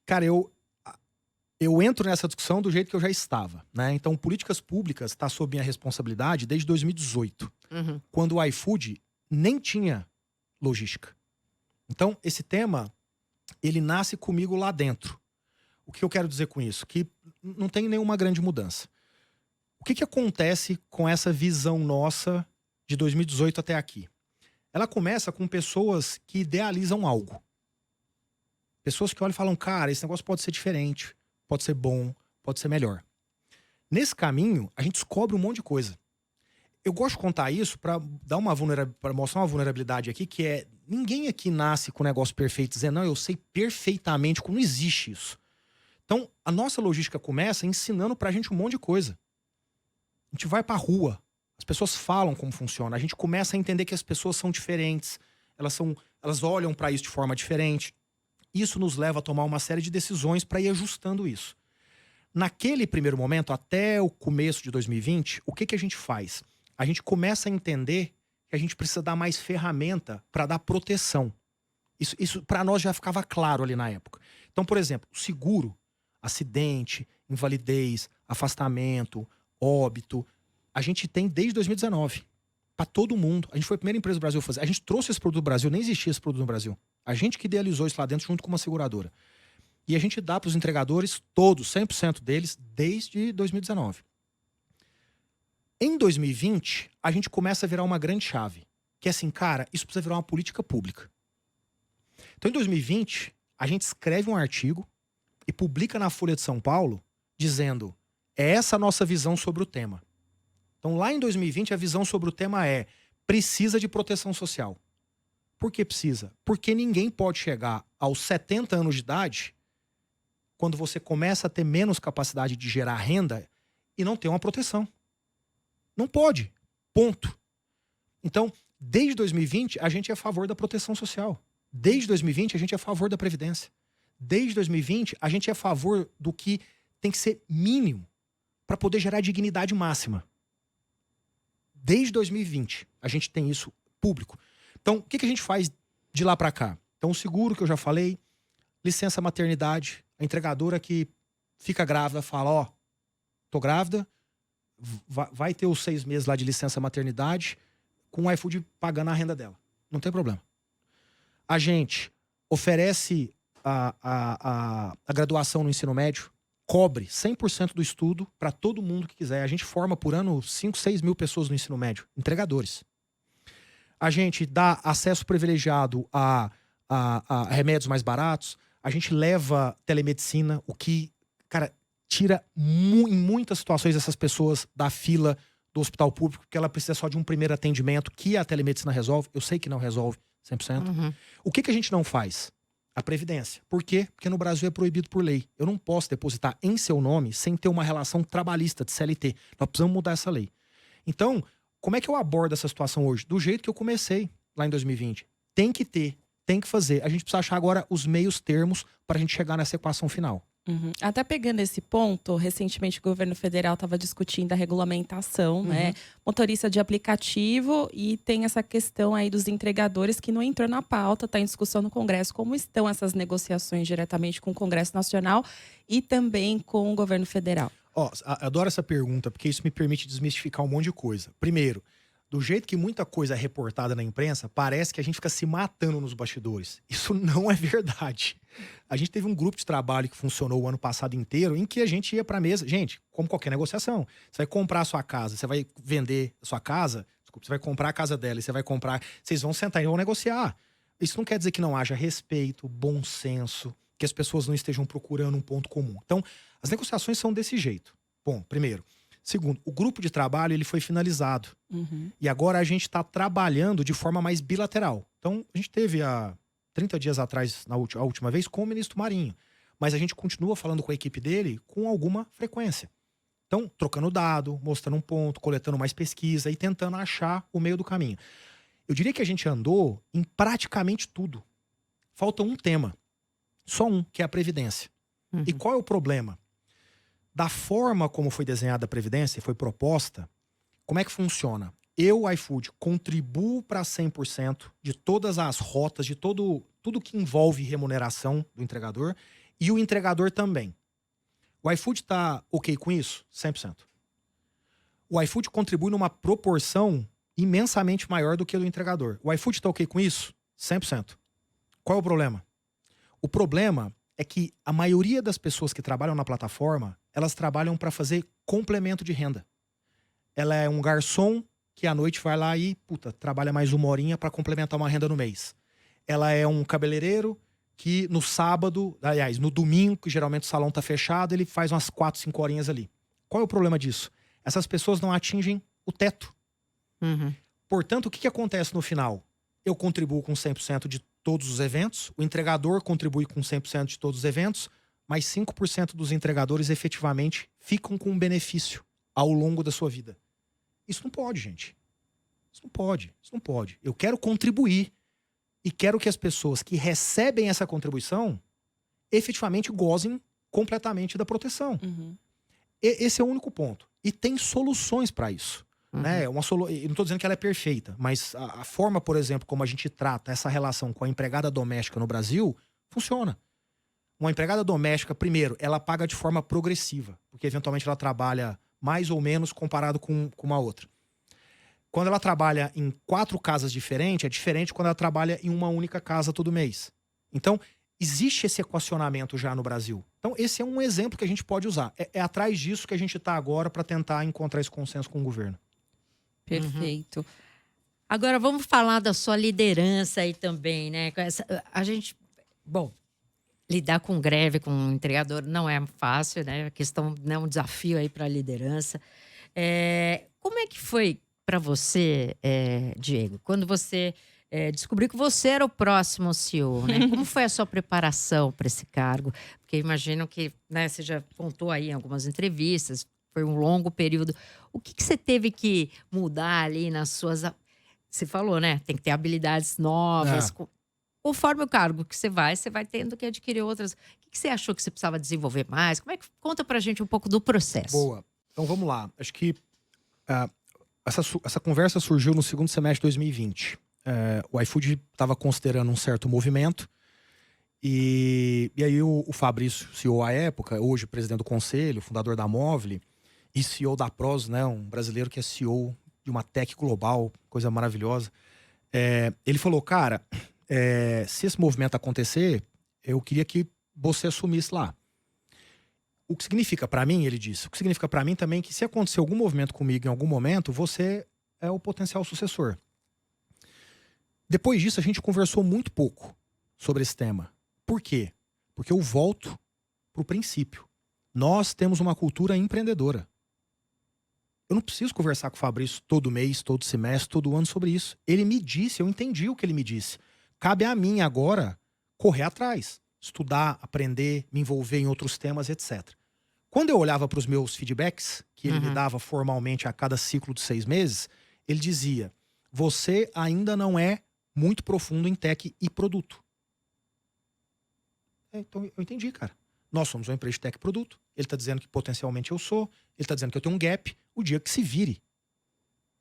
D: Cara, eu entro nessa discussão do jeito que eu já estava, né? Então, políticas públicas está sob minha responsabilidade desde 2018,
C: Uhum.
D: quando o iFood nem tinha logística. Então, esse tema, ele nasce comigo lá dentro. O que eu quero dizer com isso? Que não tem nenhuma grande mudança. O que acontece com essa visão nossa de 2018 até aqui? Ela começa com pessoas que idealizam algo. Pessoas que olham e falam, cara, esse negócio pode ser diferente, pode ser bom, pode ser melhor. Nesse caminho, a gente descobre um monte de coisa. Eu gosto de contar isso para mostrar uma vulnerabilidade aqui, que é, ninguém aqui nasce com um negócio perfeito, dizendo, não, eu sei perfeitamente, não existe isso. Então, a nossa logística começa ensinando pra gente um monte de coisa. A gente vai pra rua, as pessoas falam como funciona, a gente começa a entender que as pessoas são diferentes, elas olham pra isso de forma diferente. Isso nos leva a tomar uma série de decisões para ir ajustando isso. Naquele primeiro momento, até o começo de 2020, o que a gente faz? A gente começa a entender que a gente precisa dar mais ferramenta para dar proteção. Isso para nós já ficava claro ali na época. Então, por exemplo, seguro, acidente, invalidez, afastamento, óbito. A gente tem desde 2019. Para todo mundo. A gente foi a primeira empresa do Brasil a fazer. A gente trouxe esse produto do Brasil, nem existia esse produto no Brasil. A gente que idealizou isso lá dentro junto com uma seguradora. E a gente dá para os entregadores, todos, 100% deles, desde 2019. Em 2020, a gente começa a virar uma grande chave. Que é assim, cara, isso precisa virar uma política pública. Então, em 2020, a gente escreve um artigo e publica na Folha de São Paulo dizendo: é essa a nossa visão sobre o tema. Então, lá em 2020, a visão sobre o tema é: precisa de proteção social. Por que precisa? Porque ninguém pode chegar aos 70 anos de idade, quando você começa a ter menos capacidade de gerar renda, e não ter uma proteção. Não pode. Ponto. Então, desde 2020, a gente é a favor da proteção social. Desde 2020, a gente é a favor da Previdência. Desde 2020, a gente é a favor do que tem que ser mínimo para poder gerar dignidade máxima. Desde 2020, a gente tem isso público. Então, o que a gente faz de lá para cá? Então, o seguro que eu já falei, licença maternidade, a entregadora que fica grávida fala: ó, tô grávida, vai ter os 6 meses lá de licença maternidade, com o iFood pagando a renda dela. Não tem problema. A gente oferece a graduação no ensino médio, cobre 100% do estudo para todo mundo que quiser. A gente forma por ano 5, 6 mil pessoas no ensino médio, entregadores. A gente dá acesso privilegiado a remédios mais baratos. A gente leva telemedicina, o que, cara, tira em muitas situações essas pessoas da fila do hospital público, porque ela precisa só de um primeiro atendimento que a telemedicina resolve. Eu sei que não resolve 100%.
C: Uhum.
D: O que a gente não faz? A Previdência. Por quê? Porque no Brasil é proibido por lei. Eu não posso depositar em seu nome sem ter uma relação trabalhista de CLT. Nós precisamos mudar essa lei. Então, como é que eu abordo essa situação hoje? Do jeito que eu comecei lá em 2020. Tem que ter, tem que fazer. A gente precisa achar agora os meios termos para a gente chegar nessa equação final.
B: Uhum. Até pegando esse ponto, recentemente o governo federal estava discutindo a regulamentação, né? Motorista de aplicativo, e tem essa questão aí dos entregadores que não entrou na pauta, está em discussão no Congresso. Como estão essas negociações diretamente com o Congresso Nacional e também com o governo federal?
D: Ó, adoro essa pergunta, porque isso me permite desmistificar um monte de coisa. Primeiro, do jeito que muita coisa é reportada na imprensa, parece que a gente fica se matando nos bastidores. Isso não é verdade. A gente teve um grupo de trabalho que funcionou o ano passado inteiro, em que a gente ia pra mesa. Gente, como qualquer negociação, você vai comprar a sua casa, você vai vender a sua casa, desculpa, você vai comprar a casa dela e você vai comprar, vocês vão sentar e vão negociar. Isso não quer dizer que não haja respeito, bom senso, que as pessoas não estejam procurando um ponto comum. Então, as negociações são desse jeito. Bom, primeiro. Segundo, o grupo de trabalho ele foi finalizado. E agora a gente está trabalhando de forma mais bilateral. Então, a gente teve há 30 dias atrás, a última vez, com o ministro Marinho. Mas a gente continua falando com a equipe dele com alguma frequência. Então, trocando dado, mostrando um ponto, coletando mais pesquisa e tentando achar o meio do caminho. Eu diria que a gente andou em praticamente tudo. Falta um tema. Só um, que é a Previdência. E qual é o problema? Da forma como foi desenhada a Previdência, foi proposta, como é que funciona? Eu, iFood, contribuo para 100% de todas as rotas, de tudo que envolve remuneração do entregador, e o entregador também. O iFood está ok com isso? 100%. O iFood contribui numa proporção imensamente maior do que a do entregador. O iFood está ok com isso? 100%. Qual é o problema? O problema é que a maioria das pessoas que trabalham na plataforma, elas trabalham para fazer complemento de renda. Ela é um garçom que à noite vai lá e, trabalha mais 1 horinha para complementar uma renda no mês. Ela é um cabeleireiro que no sábado, aliás, no domingo, que geralmente o salão tá fechado, ele faz umas 4, 5 horinhas ali. Qual é o problema disso? Essas pessoas não atingem o teto. Portanto, o que acontece no final? Eu contribuo com 100% de todos os eventos, o entregador contribui com 100% de todos os eventos, mas 5% dos entregadores efetivamente ficam com um benefício ao longo da sua vida. Isso não pode, gente. Isso não pode. Isso não pode. Eu quero contribuir e quero que as pessoas que recebem essa contribuição efetivamente gozem completamente da proteção. Esse é o único ponto. E tem soluções para isso. Né? Eu não estou dizendo que ela é perfeita, mas a forma, por exemplo, como a gente trata essa relação com a empregada doméstica no Brasil, funciona. Uma empregada doméstica, primeiro, ela paga de forma progressiva, porque eventualmente ela trabalha mais ou menos comparado com uma outra. Quando ela trabalha em 4 casas diferentes, é diferente quando ela trabalha em uma única casa todo mês. Então, existe esse equacionamento já no Brasil. Então, esse é um exemplo que a gente pode usar. É atrás disso que a gente está agora para tentar encontrar esse consenso com o governo.
B: Perfeito.
C: Agora vamos falar da sua liderança aí também, né? Bom, lidar com greve, com um entregador não é fácil, né? A questão é um desafio aí para a liderança. Como é que foi para você, Diego, quando você descobriu que você era o próximo CEO, né? Como foi a sua preparação para esse cargo? Porque imagino que, né, você já contou aí em algumas entrevistas, foi um longo período. O que você teve que mudar ali nas suas... Você falou, né? Tem que ter habilidades novas. Conforme o cargo que você vai tendo que adquirir outras. O que você achou que você precisava desenvolver mais? Conta pra gente um pouco do processo.
D: Boa. Então vamos lá. Acho que essa conversa surgiu no segundo semestre de 2020. O iFood estava considerando um certo movimento. E aí o Fabrício, CEO à época, hoje presidente do conselho, fundador da Movile e CEO da Prozos, né? Um brasileiro que é CEO de uma tech global, coisa maravilhosa. Ele falou, cara, se esse movimento acontecer, eu queria que você assumisse lá. O que significa pra mim, ele disse, o que significa pra mim também que se acontecer algum movimento comigo em algum momento, você é o potencial sucessor. Depois disso, a gente conversou muito pouco sobre esse tema. Por quê? Porque eu volto pro princípio. Nós temos uma cultura empreendedora. Eu não preciso conversar com o Fabrício todo mês, todo semestre, todo ano sobre isso. Ele me disse, eu entendi o que ele me disse. Cabe a mim agora correr atrás, estudar, aprender, me envolver em outros temas, etc. Quando eu olhava para os meus feedbacks, que ele me dava formalmente a cada ciclo de 6 meses, ele dizia, você ainda não é muito profundo em tech e produto. Então eu entendi, cara. Nós somos uma empresa de tech e produto. Ele está dizendo que potencialmente eu sou. Ele está dizendo que eu tenho um gap. O Diego que se vire.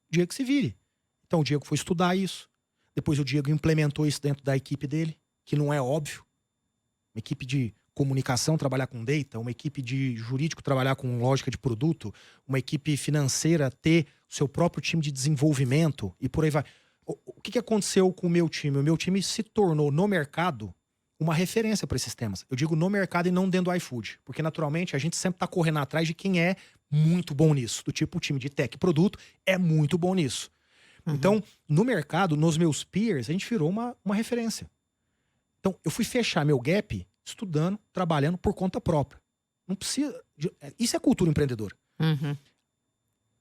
D: O Diego que se vire. Então o Diego foi estudar isso. Depois o Diego implementou isso dentro da equipe dele, que não é óbvio. Uma equipe de comunicação trabalhar com data, uma equipe de jurídico trabalhar com lógica de produto, uma equipe financeira ter o seu próprio time de desenvolvimento e por aí vai. O que aconteceu com o meu time? O meu time se tornou no mercado uma referência para esses temas. Eu digo no mercado e não dentro do iFood. Porque, naturalmente, a gente sempre está correndo atrás de quem é muito bom nisso. Do tipo, o time de tech e produto é muito bom nisso. Então, no mercado, nos meus peers, a gente virou uma referência. Então, eu fui fechar meu gap estudando, trabalhando por conta própria. Não precisa... Isso é cultura empreendedora.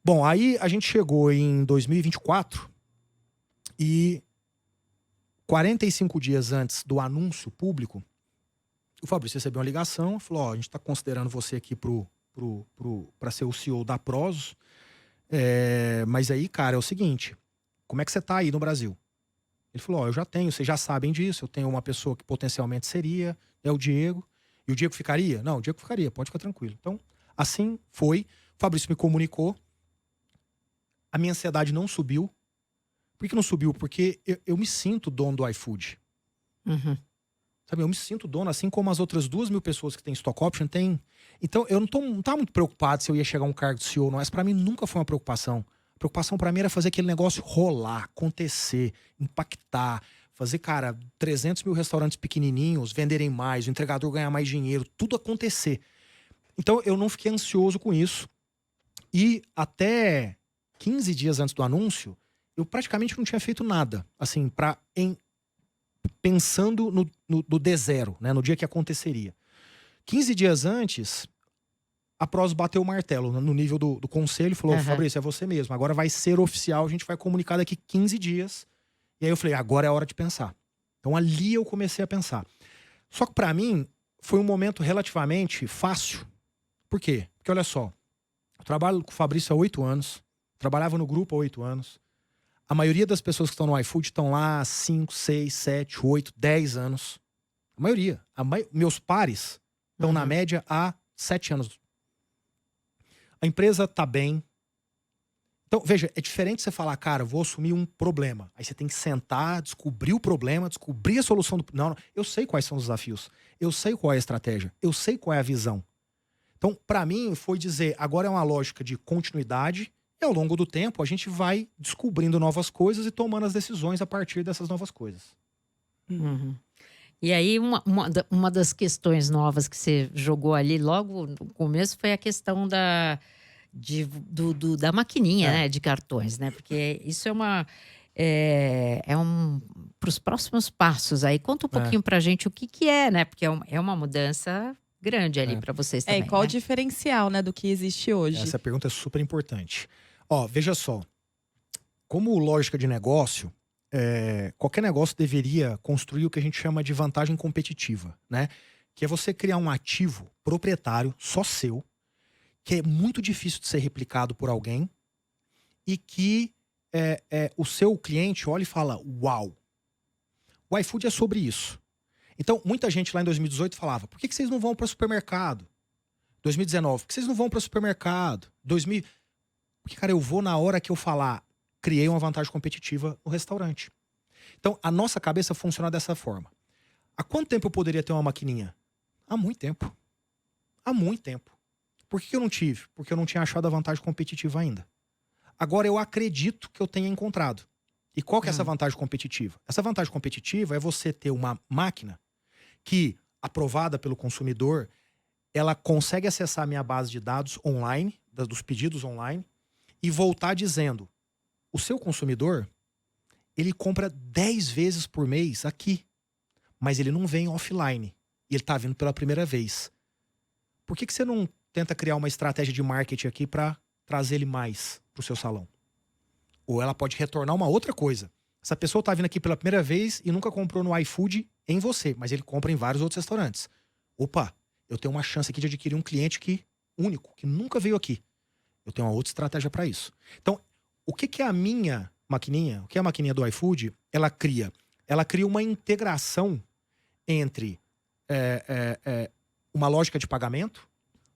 D: Bom, aí a gente chegou em 2024 e 45 dias antes do anúncio público, o Fabrício recebeu uma ligação e falou, a gente está considerando você aqui para ser o CEO da Prozos, mas aí, cara, é o seguinte, como é que você tá aí no Brasil? Ele falou, eu já tenho, vocês já sabem disso, eu tenho uma pessoa que potencialmente seria, é o Diego. E o Diego ficaria? Não, o Diego ficaria, pode ficar tranquilo. Então, assim foi, o Fabrício me comunicou, a minha ansiedade não subiu. Por que não subiu? Porque eu me sinto dono do iFood. Sabe, eu me sinto dono, assim como as outras 2.000 pessoas que têm stock option têm. Então, eu não tava muito preocupado se eu ia chegar a um cargo de CEO, não. Mas pra mim nunca foi uma preocupação. A preocupação pra mim era fazer aquele negócio rolar, acontecer, impactar. Fazer, cara, 300 mil restaurantes pequenininhos venderem mais, o entregador ganhar mais dinheiro, tudo acontecer. Então, eu não fiquei ansioso com isso. E até 15 dias antes do anúncio, eu praticamente não tinha feito nada, assim, pensando no D0, né, no dia que aconteceria. 15 dias antes, a Prozos bateu o martelo no nível do conselho e falou, Fabrício, é você mesmo, agora vai ser oficial, a gente vai comunicar daqui 15 dias. E aí eu falei, agora é a hora de pensar. Então ali eu comecei a pensar. Só que pra mim, foi um momento relativamente fácil. Por quê? Porque olha só, eu trabalho com o Fabrício há 8 anos, trabalhava no grupo há 8 anos, a maioria das pessoas que estão no iFood estão lá há 5, 6, 7, 8, 10 anos. A maioria. Meus pares estão na média há 7 anos. A empresa tá bem. Então, veja, é diferente você falar, cara, vou assumir um problema. Aí você tem que sentar, descobrir o problema, descobrir a solução do... Não, eu sei quais são os desafios. Eu sei qual é a estratégia. Eu sei qual é a visão. Então, para mim, foi dizer, agora é uma lógica de continuidade e ao longo do tempo a gente vai descobrindo novas coisas e tomando as decisões a partir dessas novas coisas.
C: Uhum. E aí, uma das questões novas que você jogou ali logo no começo foi a questão da maquininha, né, de cartões, né? Porque isso para os próximos passos aí. Conta um pouquinho pra gente o que é, né? Porque é uma mudança grande ali para vocês também.
B: E qual
C: né?
B: o diferencial, né, do que existe hoje?
D: Essa pergunta é super importante. Ó, veja só. Como lógica de negócio, qualquer negócio deveria construir o que a gente chama de vantagem competitiva, né? Que é você criar um ativo proprietário, só seu, que é muito difícil de ser replicado por alguém e que o seu cliente olha e fala, uau, o iFood é sobre isso. Então, muita gente lá em 2018 falava, por que vocês não vão para o supermercado? 2019, por que vocês não vão para o supermercado? Porque, cara, eu vou na hora que eu falar, criei uma vantagem competitiva no restaurante. Então, a nossa cabeça funciona dessa forma. Há quanto tempo eu poderia ter uma maquininha? Há muito tempo. Há muito tempo. Por que eu não tive? Porque eu não tinha achado a vantagem competitiva ainda. Agora eu acredito que eu tenha encontrado. E qual que é essa vantagem competitiva? Essa vantagem competitiva é você ter uma máquina que, aprovada pelo consumidor, ela consegue acessar a minha base de dados online, dos pedidos online, e voltar dizendo, o seu consumidor, ele compra 10 vezes por mês aqui, mas ele não vem offline. E ele está vindo pela primeira vez. Por que você não tenta criar uma estratégia de marketing aqui para trazer ele mais para o seu salão? Ou ela pode retornar uma outra coisa. Essa pessoa está vindo aqui pela primeira vez e nunca comprou no iFood em você, mas ele compra em vários outros restaurantes. Opa, eu tenho uma chance aqui de adquirir um cliente único, que nunca veio aqui. Eu tenho uma outra estratégia para isso. Então, o que é a minha maquininha? O que é a maquininha do iFood? Ela cria uma integração entre uma lógica de pagamento,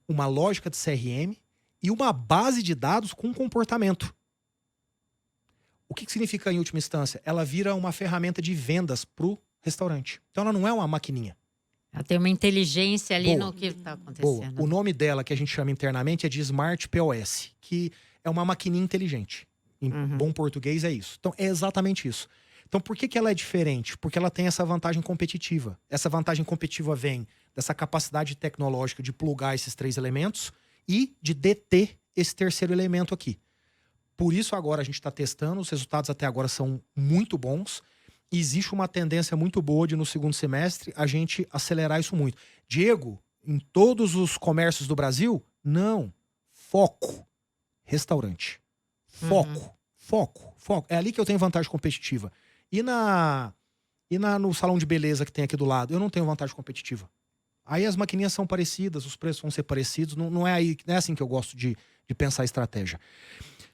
D: uma lógica de CRM e uma base de dados com comportamento. O que significa, em última instância? Ela vira uma ferramenta de vendas pro restaurante. Então ela não é uma maquininha.
C: Ela tem uma inteligência ali no que está acontecendo.
D: Boa. O nome dela, que a gente chama internamente, é de Smart POS, que é uma maquininha inteligente. Em bom português é isso. Então é exatamente isso. Então por que ela é diferente? Porque ela tem essa vantagem competitiva. Essa vantagem competitiva vem dessa capacidade tecnológica de plugar esses 3 elementos e de deter esse terceiro elemento aqui. Por isso agora a gente está testando, os resultados até agora são muito bons. E existe uma tendência muito boa de no segundo semestre a gente acelerar isso muito. Diego, em todos os comércios do Brasil? Não. Foco. Restaurante. Foco. É ali que eu tenho vantagem competitiva. E no salão de beleza que tem aqui do lado, eu não tenho vantagem competitiva. Aí as maquininhas são parecidas, os preços vão ser parecidos, não é assim que eu gosto de pensar a estratégia.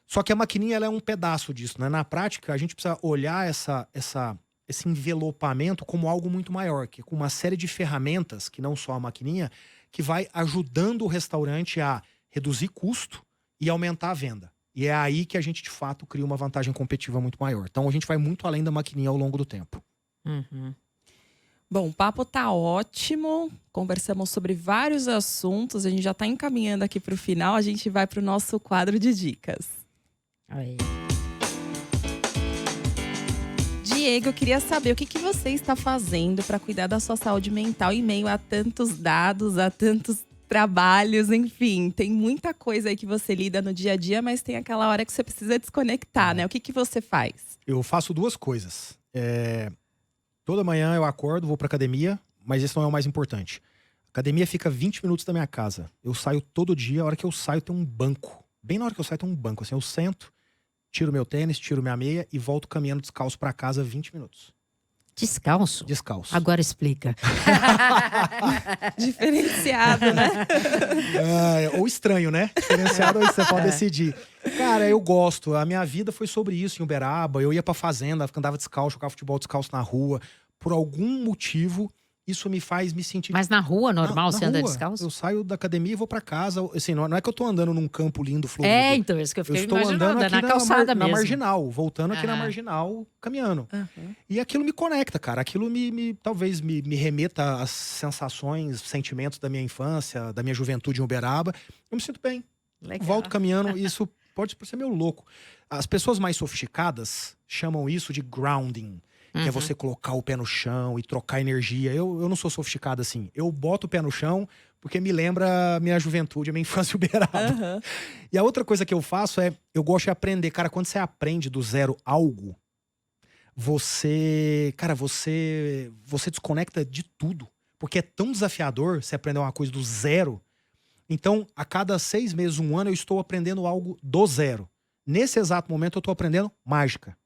D: Só que a maquininha ela é um pedaço disso, né? Na prática, a gente precisa olhar esse envelopamento como algo muito maior, que é com uma série de ferramentas, que não só a maquininha, que vai ajudando o restaurante a reduzir custo e aumentar a venda. E é aí que a gente, de fato, cria uma vantagem competitiva muito maior. Então, a gente vai muito além da maquininha ao longo do tempo.
B: Bom, o papo tá ótimo. Conversamos sobre vários assuntos. A gente já tá encaminhando aqui para o final. A gente vai para o nosso quadro de dicas.
C: Aí.
B: Diego, eu queria saber o que você está fazendo para cuidar da sua saúde mental em meio a tantos dados, a tantos trabalhos, enfim. Tem muita coisa aí que você lida no dia a dia, mas tem aquela hora que você precisa desconectar, né? O que você faz?
D: Eu faço 2 coisas. Toda manhã eu acordo, vou pra academia, mas esse não é o mais importante. A academia fica 20 minutos da minha casa. Eu saio todo dia, a hora que eu saio tem um banco. Bem na hora que eu saio tem um banco, assim, eu sento, tiro meu tênis, tiro minha meia e volto caminhando descalço pra casa 20 minutos.
C: Descalço?
D: Descalço.
C: Agora explica.
B: Diferenciado, né?
D: Ou estranho, né? Diferenciado, aí você pode decidir. Cara, eu gosto. A minha vida foi sobre isso em Uberaba. Eu ia pra fazenda, andava descalço, jogava futebol descalço na rua. Por algum motivo, isso me faz me sentir…
C: Mas na rua, normal,
D: na
C: você anda
D: rua.
C: descalço?
D: Eu saio da academia e vou pra casa. Assim, não é que eu tô andando num campo lindo, florido.
C: Então, isso que eu
D: Eu
C: fiquei
D: estou
C: imaginando,
D: andando
C: é
D: aqui
C: na calçada
D: na
C: mesmo.
D: marginal, voltando aqui na
C: Aham.
D: marginal, caminhando.
B: Aham.
D: E aquilo me conecta, cara. Aquilo talvez me remeta às sensações, sentimentos da minha infância, da minha juventude em Uberaba. Eu me sinto bem.
C: Legal.
D: Volto caminhando, e isso pode ser meio louco. As pessoas mais sofisticadas chamam isso de grounding, que é você colocar o pé no chão e trocar energia. Eu não sou sofisticado assim. Eu boto o pé no chão porque me lembra a minha juventude, a minha infância em Uberaba.
B: Aham.
D: E a outra coisa que eu faço eu gosto de aprender. Cara, quando você aprende do zero algo, você desconecta de tudo. Porque é tão desafiador você aprender uma coisa do zero. Então, a cada 6 meses, 1 ano, eu estou aprendendo algo do zero. Nesse exato momento, eu estou aprendendo mágica.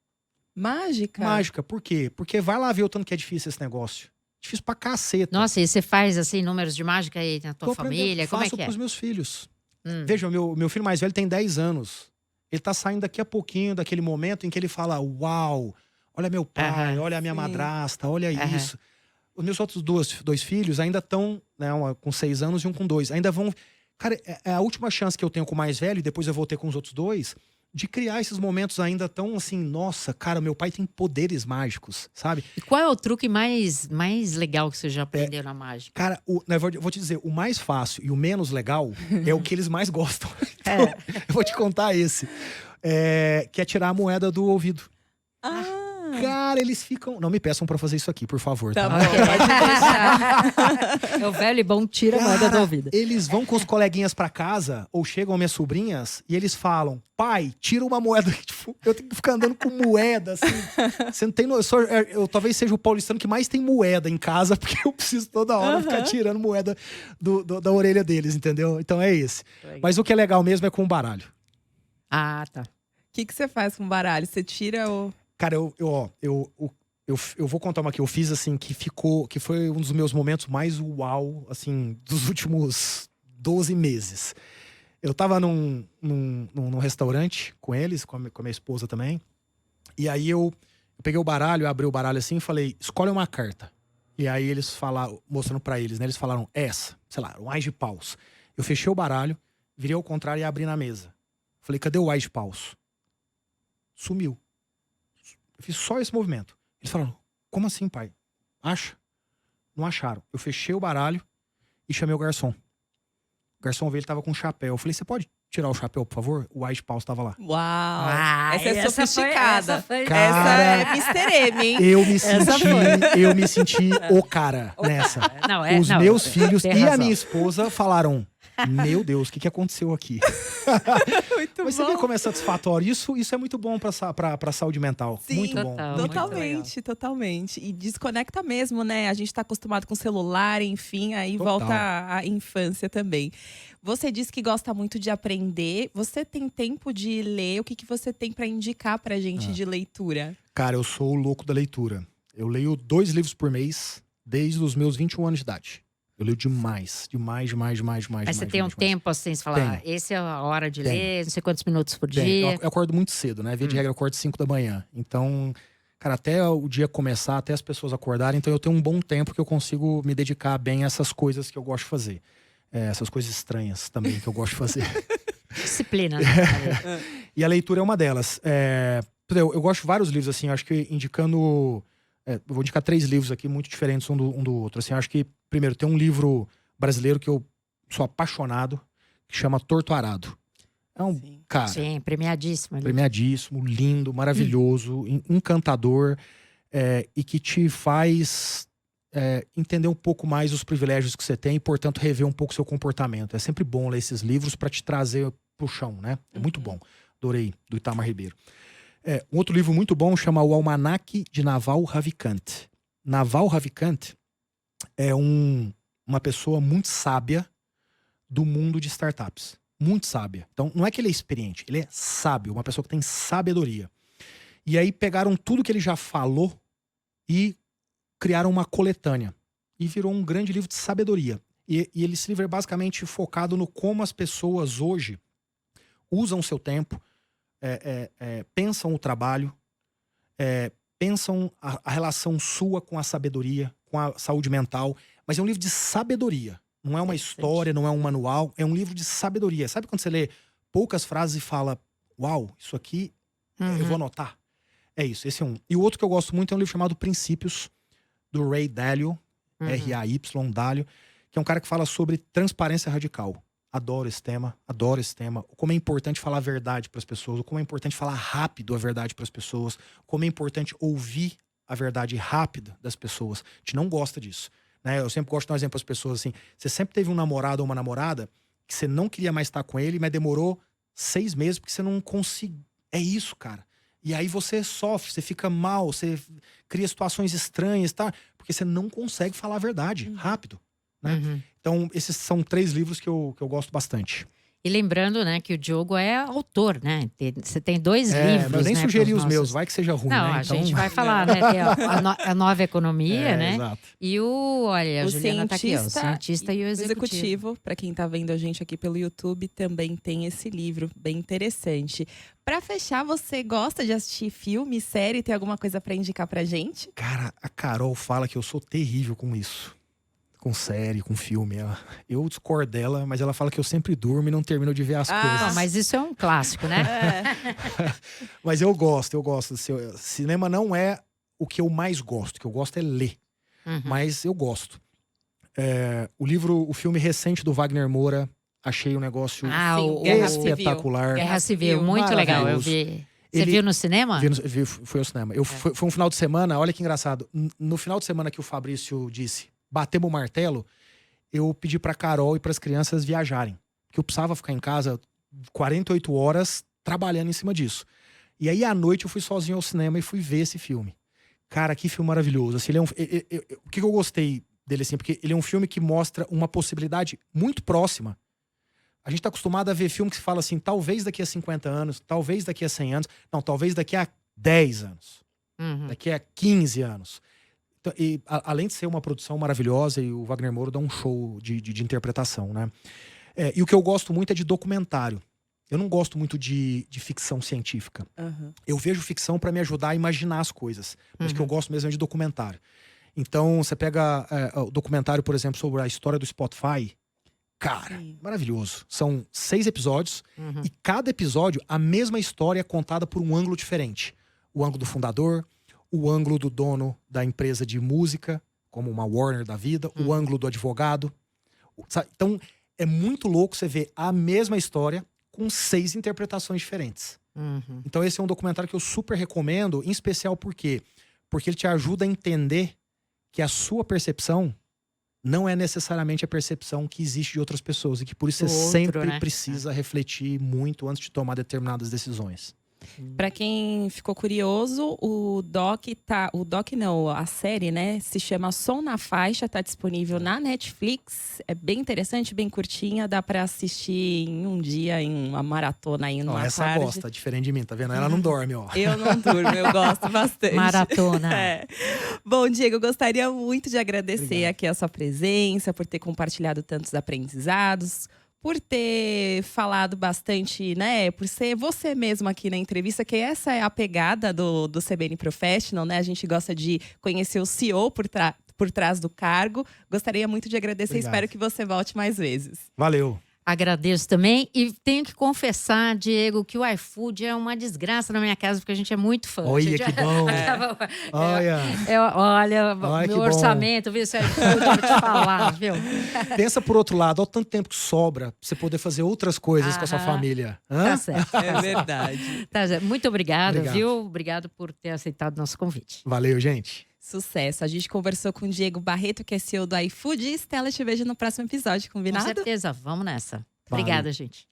B: Mágica?
D: Mágica, por quê? Porque vai lá ver o tanto que é difícil esse negócio. Difícil pra caceta.
C: Nossa, e você faz, assim, números de mágica aí na tua
D: Tô aprendendo,
C: família? Como é
D: faço
C: que é?
D: pros meus filhos.
C: Hum.
D: Veja, meu filho mais velho tem 10 anos. Ele tá saindo daqui a pouquinho daquele momento em que ele fala: uau, olha meu pai, olha a minha
B: Sim.
D: madrasta, olha
C: Aham.
D: isso. Os meus outros dois filhos ainda estão, né, um com 6 anos e um com 2. Ainda vão… Cara, é a última chance que eu tenho com o mais velho, e depois eu vou ter com os outros 2, de criar esses momentos ainda tão assim, nossa, cara, meu pai tem poderes mágicos, sabe?
C: E qual é o truque mais legal que você já aprendeu na mágica?
D: Cara, eu vou te dizer, o mais fácil e o menos legal é o que eles mais gostam. Então, eu vou te contar esse. Que é tirar a moeda do ouvido.
B: Ah,
D: Cara, eles ficam… Não me peçam pra fazer isso aqui, por favor,
B: tá
D: tá?
B: bom, pode deixar.
C: É o velho e bom tira a moeda da
D: Cara,
C: ouvida.
D: eles vão com os coleguinhas pra casa, ou chegam minhas sobrinhas, e eles falam: pai, tira uma moeda. Tipo, eu tenho que ficar andando com moeda, assim. Você não tem noção. Eu talvez seja o paulistano que mais tem moeda em casa, porque eu preciso toda hora ficar tirando moeda da orelha deles, entendeu? Então é esse. Mas o que é legal mesmo é com o baralho.
C: Ah, tá.
B: O que você faz com baralho? Você tira o…
D: Cara, eu vou contar uma que eu fiz, assim, que foi um dos meus momentos mais uau, assim, dos últimos 12 meses. Eu tava num restaurante com eles, com a minha esposa também. E aí eu peguei o baralho, abri o baralho assim e falei: escolhe uma carta. E aí eles falaram, mostrando pra eles, né? Eles falaram essa, sei lá, um ás de paus. Eu fechei o baralho, virei ao contrário e abri na mesa. Falei: cadê o ás de paus? Sumiu. Eu fiz só esse movimento. Eles falaram: como assim, pai? Acha? Não acharam. Eu fechei o baralho e chamei o garçom. O garçom veio, ele tava com um chapéu. Eu falei: você pode tirar o chapéu, por favor? O ás de paus tava lá.
B: Uau!
C: Ah,
B: essa é
C: essa
B: sofisticada.
C: foi-
D: Cara,
B: Essa é Mr. M, hein?
D: Eu me senti o cara nessa.
C: Não,
D: Os meus filhos
C: tem
D: e a
C: razão.
D: minha esposa falaram: meu Deus, o que aconteceu aqui?
B: Muito
D: Mas você
B: bom.
D: vê como é satisfatório. Isso é muito bom pra saúde mental.
B: Sim,
D: muito bom.
C: total.
D: Muito bom.
B: Totalmente, totalmente. E desconecta mesmo, né? A gente tá acostumado com celular, enfim, aí
D: Total.
B: volta à infância também. Você disse que gosta muito de aprender. Você tem tempo de ler? O que você tem pra indicar pra gente de leitura?
D: Cara, eu sou o louco da leitura. Eu leio 2 livros por mês desde os meus 21 anos de idade. Eu leio demais.
C: Mas você tem um tempo assim, você fala: essa é a hora de ler, não sei quantos minutos por dia.
D: Eu acordo muito cedo, né? Via de regra, eu acordo 5 da manhã. Então, cara, até o dia começar, até as pessoas acordarem, então eu tenho um bom tempo que eu consigo me dedicar bem a essas coisas que eu gosto de fazer. Essas coisas estranhas também que eu gosto de fazer.
C: Disciplina, né?
D: E a leitura é uma delas. Eu gosto de vários livros, assim, acho que indicando… eu vou indicar 3 livros aqui, muito diferentes um do outro. Assim, acho que, primeiro, tem um livro brasileiro que eu sou apaixonado, que chama Torto Arado. É um
B: Sim.
D: cara
C: Sim, premiadíssimo. ali.
D: premiadíssimo, lindo, maravilhoso, encantador, e que te faz entender um pouco mais os privilégios que você tem e, portanto, rever um pouco o seu comportamento. É sempre bom ler esses livros para te trazer pro chão, né? É muito bom. Adorei, do Itamar Ribeiro. Um outro livro muito bom chama O Almanaque de Naval Ravikant. Naval Ravikant é uma pessoa muito sábia do mundo de startups. Muito sábia. Então, não é que ele é experiente, ele é sábio, uma pessoa que tem sabedoria. E aí pegaram tudo que ele já falou e criaram uma coletânea. E virou um grande livro de sabedoria. E esse livro é basicamente focado no como as pessoas hoje usam o seu tempo, pensam o trabalho, pensam a relação sua com a sabedoria, com a saúde mental. Mas é um livro de sabedoria. Não é uma história, não é um manual. É um livro de sabedoria. Sabe quando você lê poucas frases e fala, uau, isso aqui eu vou anotar? É isso, esse é um. E o outro que eu gosto muito é um livro chamado Princípios, do Ray Dalio, R-A-Y, Dalio, que é um cara que fala sobre transparência radical. Adoro esse tema. Como é importante falar a verdade para as pessoas, como é importante falar rápido a verdade para as pessoas, como é importante ouvir a verdade rápida das pessoas. A gente não gosta disso, né? Eu sempre gosto de dar um exemplo para as pessoas assim. Você sempre teve um namorado ou uma namorada que você não queria mais estar com ele, mas demorou 6 meses porque você não conseguiu. É isso, cara. E aí você sofre, você fica mal, você cria situações estranhas, tá? Porque você não consegue falar a verdade rápido, né? Então, esses são 3 livros que eu gosto bastante.
C: E lembrando, né, que o Diogo é autor, né? Você tem 2 livros,
D: mas nem
C: né,
D: sugeri
C: pros
D: os meus, vai que seja ruim,
C: Não,
D: né?
C: a
D: Então...
C: gente vai falar, né? Tem a Nova Economia, né?
D: Exato.
C: E olha, a Juliana tá aqui, ó, o cientista e o executivo.
B: Para quem tá vendo a gente aqui pelo YouTube, também tem esse livro, bem interessante. Pra fechar, você gosta de assistir filme, série? Tem alguma coisa pra indicar pra gente?
D: Cara, a Carol fala que eu sou terrível com isso. Com série, com filme. Eu discordo dela, mas ela fala que eu sempre durmo e não termino de ver as coisas.
C: Não, mas isso é um clássico, né?
D: Mas eu gosto. Cinema não é o que eu mais gosto. O que eu gosto é ler. Mas eu gosto. O filme recente do Wagner Moura, achei um negócio espetacular.
C: Guerra Civil, muito legal. Eu vi. Você viu no cinema?
D: Fui ao cinema. Foi um final de semana, olha que engraçado. No final de semana que o Fabrício disse, batemos o martelo, eu pedi pra Carol e pras crianças viajarem. Porque eu precisava ficar em casa 48 horas trabalhando em cima disso. E aí, à noite, eu fui sozinho ao cinema e fui ver esse filme. Cara, que filme maravilhoso. Assim, o que eu gostei dele, assim, porque ele é um filme que mostra uma possibilidade muito próxima. A gente tá acostumado a ver filme que se fala assim, talvez daqui a 50 anos, talvez daqui a 100 anos. Não, talvez daqui a 10 anos. Daqui a 15 anos. Então, além de ser uma produção maravilhosa, e o Wagner Moura dá um show de interpretação, né? E o que eu gosto muito é de documentário. Eu não gosto muito de ficção científica. Eu vejo ficção para me ajudar a imaginar as coisas. Mas o que eu gosto mesmo é de documentário. Então, você pega o documentário, por exemplo, sobre a história do Spotify. Cara, maravilhoso. São 6 episódios. E cada episódio, a mesma história é contada por um ângulo diferente. O ângulo do fundador, o ângulo do dono da empresa de música, como uma Warner da vida, o ângulo do advogado. Então, é muito louco você ver a mesma história com 6 interpretações diferentes. Então, esse é um documentário que eu super recomendo, em especial por quê? Porque ele te ajuda a entender que a sua percepção não é necessariamente a percepção que existe de outras pessoas. E que por isso você sempre precisa refletir muito antes de tomar determinadas decisões.
B: Pra quem ficou curioso, a série, né, se chama Som na Faixa, tá disponível na Netflix. É bem interessante, bem curtinha, dá pra assistir em um dia, em uma maratona aí numa
D: essa
B: tarde.
D: gosta, diferente de mim, tá vendo? Ela não dorme, ó.
B: Eu não durmo, eu gosto bastante.
C: Maratona.
B: Bom, Diego, eu gostaria muito de agradecer aqui a sua presença, por ter compartilhado tantos aprendizados, por ter falado bastante, né? Por ser você mesmo aqui na entrevista, que essa é a pegada do CBN Professional, né? A gente gosta de conhecer o CEO por trás do cargo. Gostaria muito de agradecer, espero que você volte mais vezes.
D: Valeu.
C: Agradeço também e tenho que confessar, Diego, que o iFood é uma desgraça na minha casa, porque a gente é muito fã.
D: Olha, que bom!
C: Olha, meu orçamento, viu? Esse iFood, vou te falar, viu?
D: Pensa por outro lado, olha o tanto tempo que sobra pra você poder fazer outras coisas com a sua família.
C: Tá certo.
B: É verdade.
C: Tá, muito obrigada, viu? Obrigado por ter aceitado o nosso convite.
D: Valeu, gente.
B: Sucesso. A gente conversou com o Diego Barreto, que é CEO do iFood. E Estela, te vejo no próximo episódio, combinado?
C: Com certeza, vamos nessa. Obrigada, gente.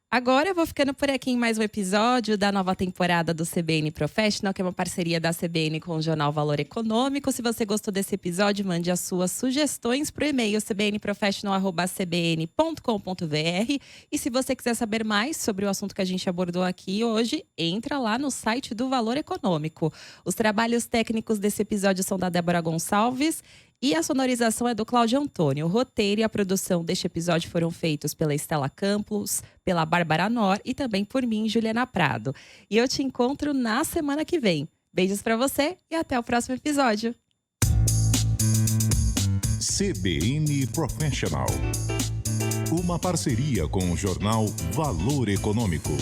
B: Agora eu vou ficando por aqui em mais um episódio da nova temporada do CBN Professional, que é uma parceria da CBN com o jornal Valor Econômico. Se você gostou desse episódio, mande as suas sugestões para o e-mail cbnprofessional@cbn.com.br. E se você quiser saber mais sobre o assunto que a gente abordou aqui hoje, entra lá no site do Valor Econômico. Os trabalhos técnicos desse episódio são da Débora Gonçalves e a sonorização é do Cláudio Antônio. O roteiro e a produção deste episódio foram feitos pela Estela Campos, pela Bárbara Nor e também por mim, Juliana Prado. E eu te encontro na semana que vem. Beijos pra você e até o próximo episódio.
A: CBN Professional. Uma parceria com o jornal Valor Econômico.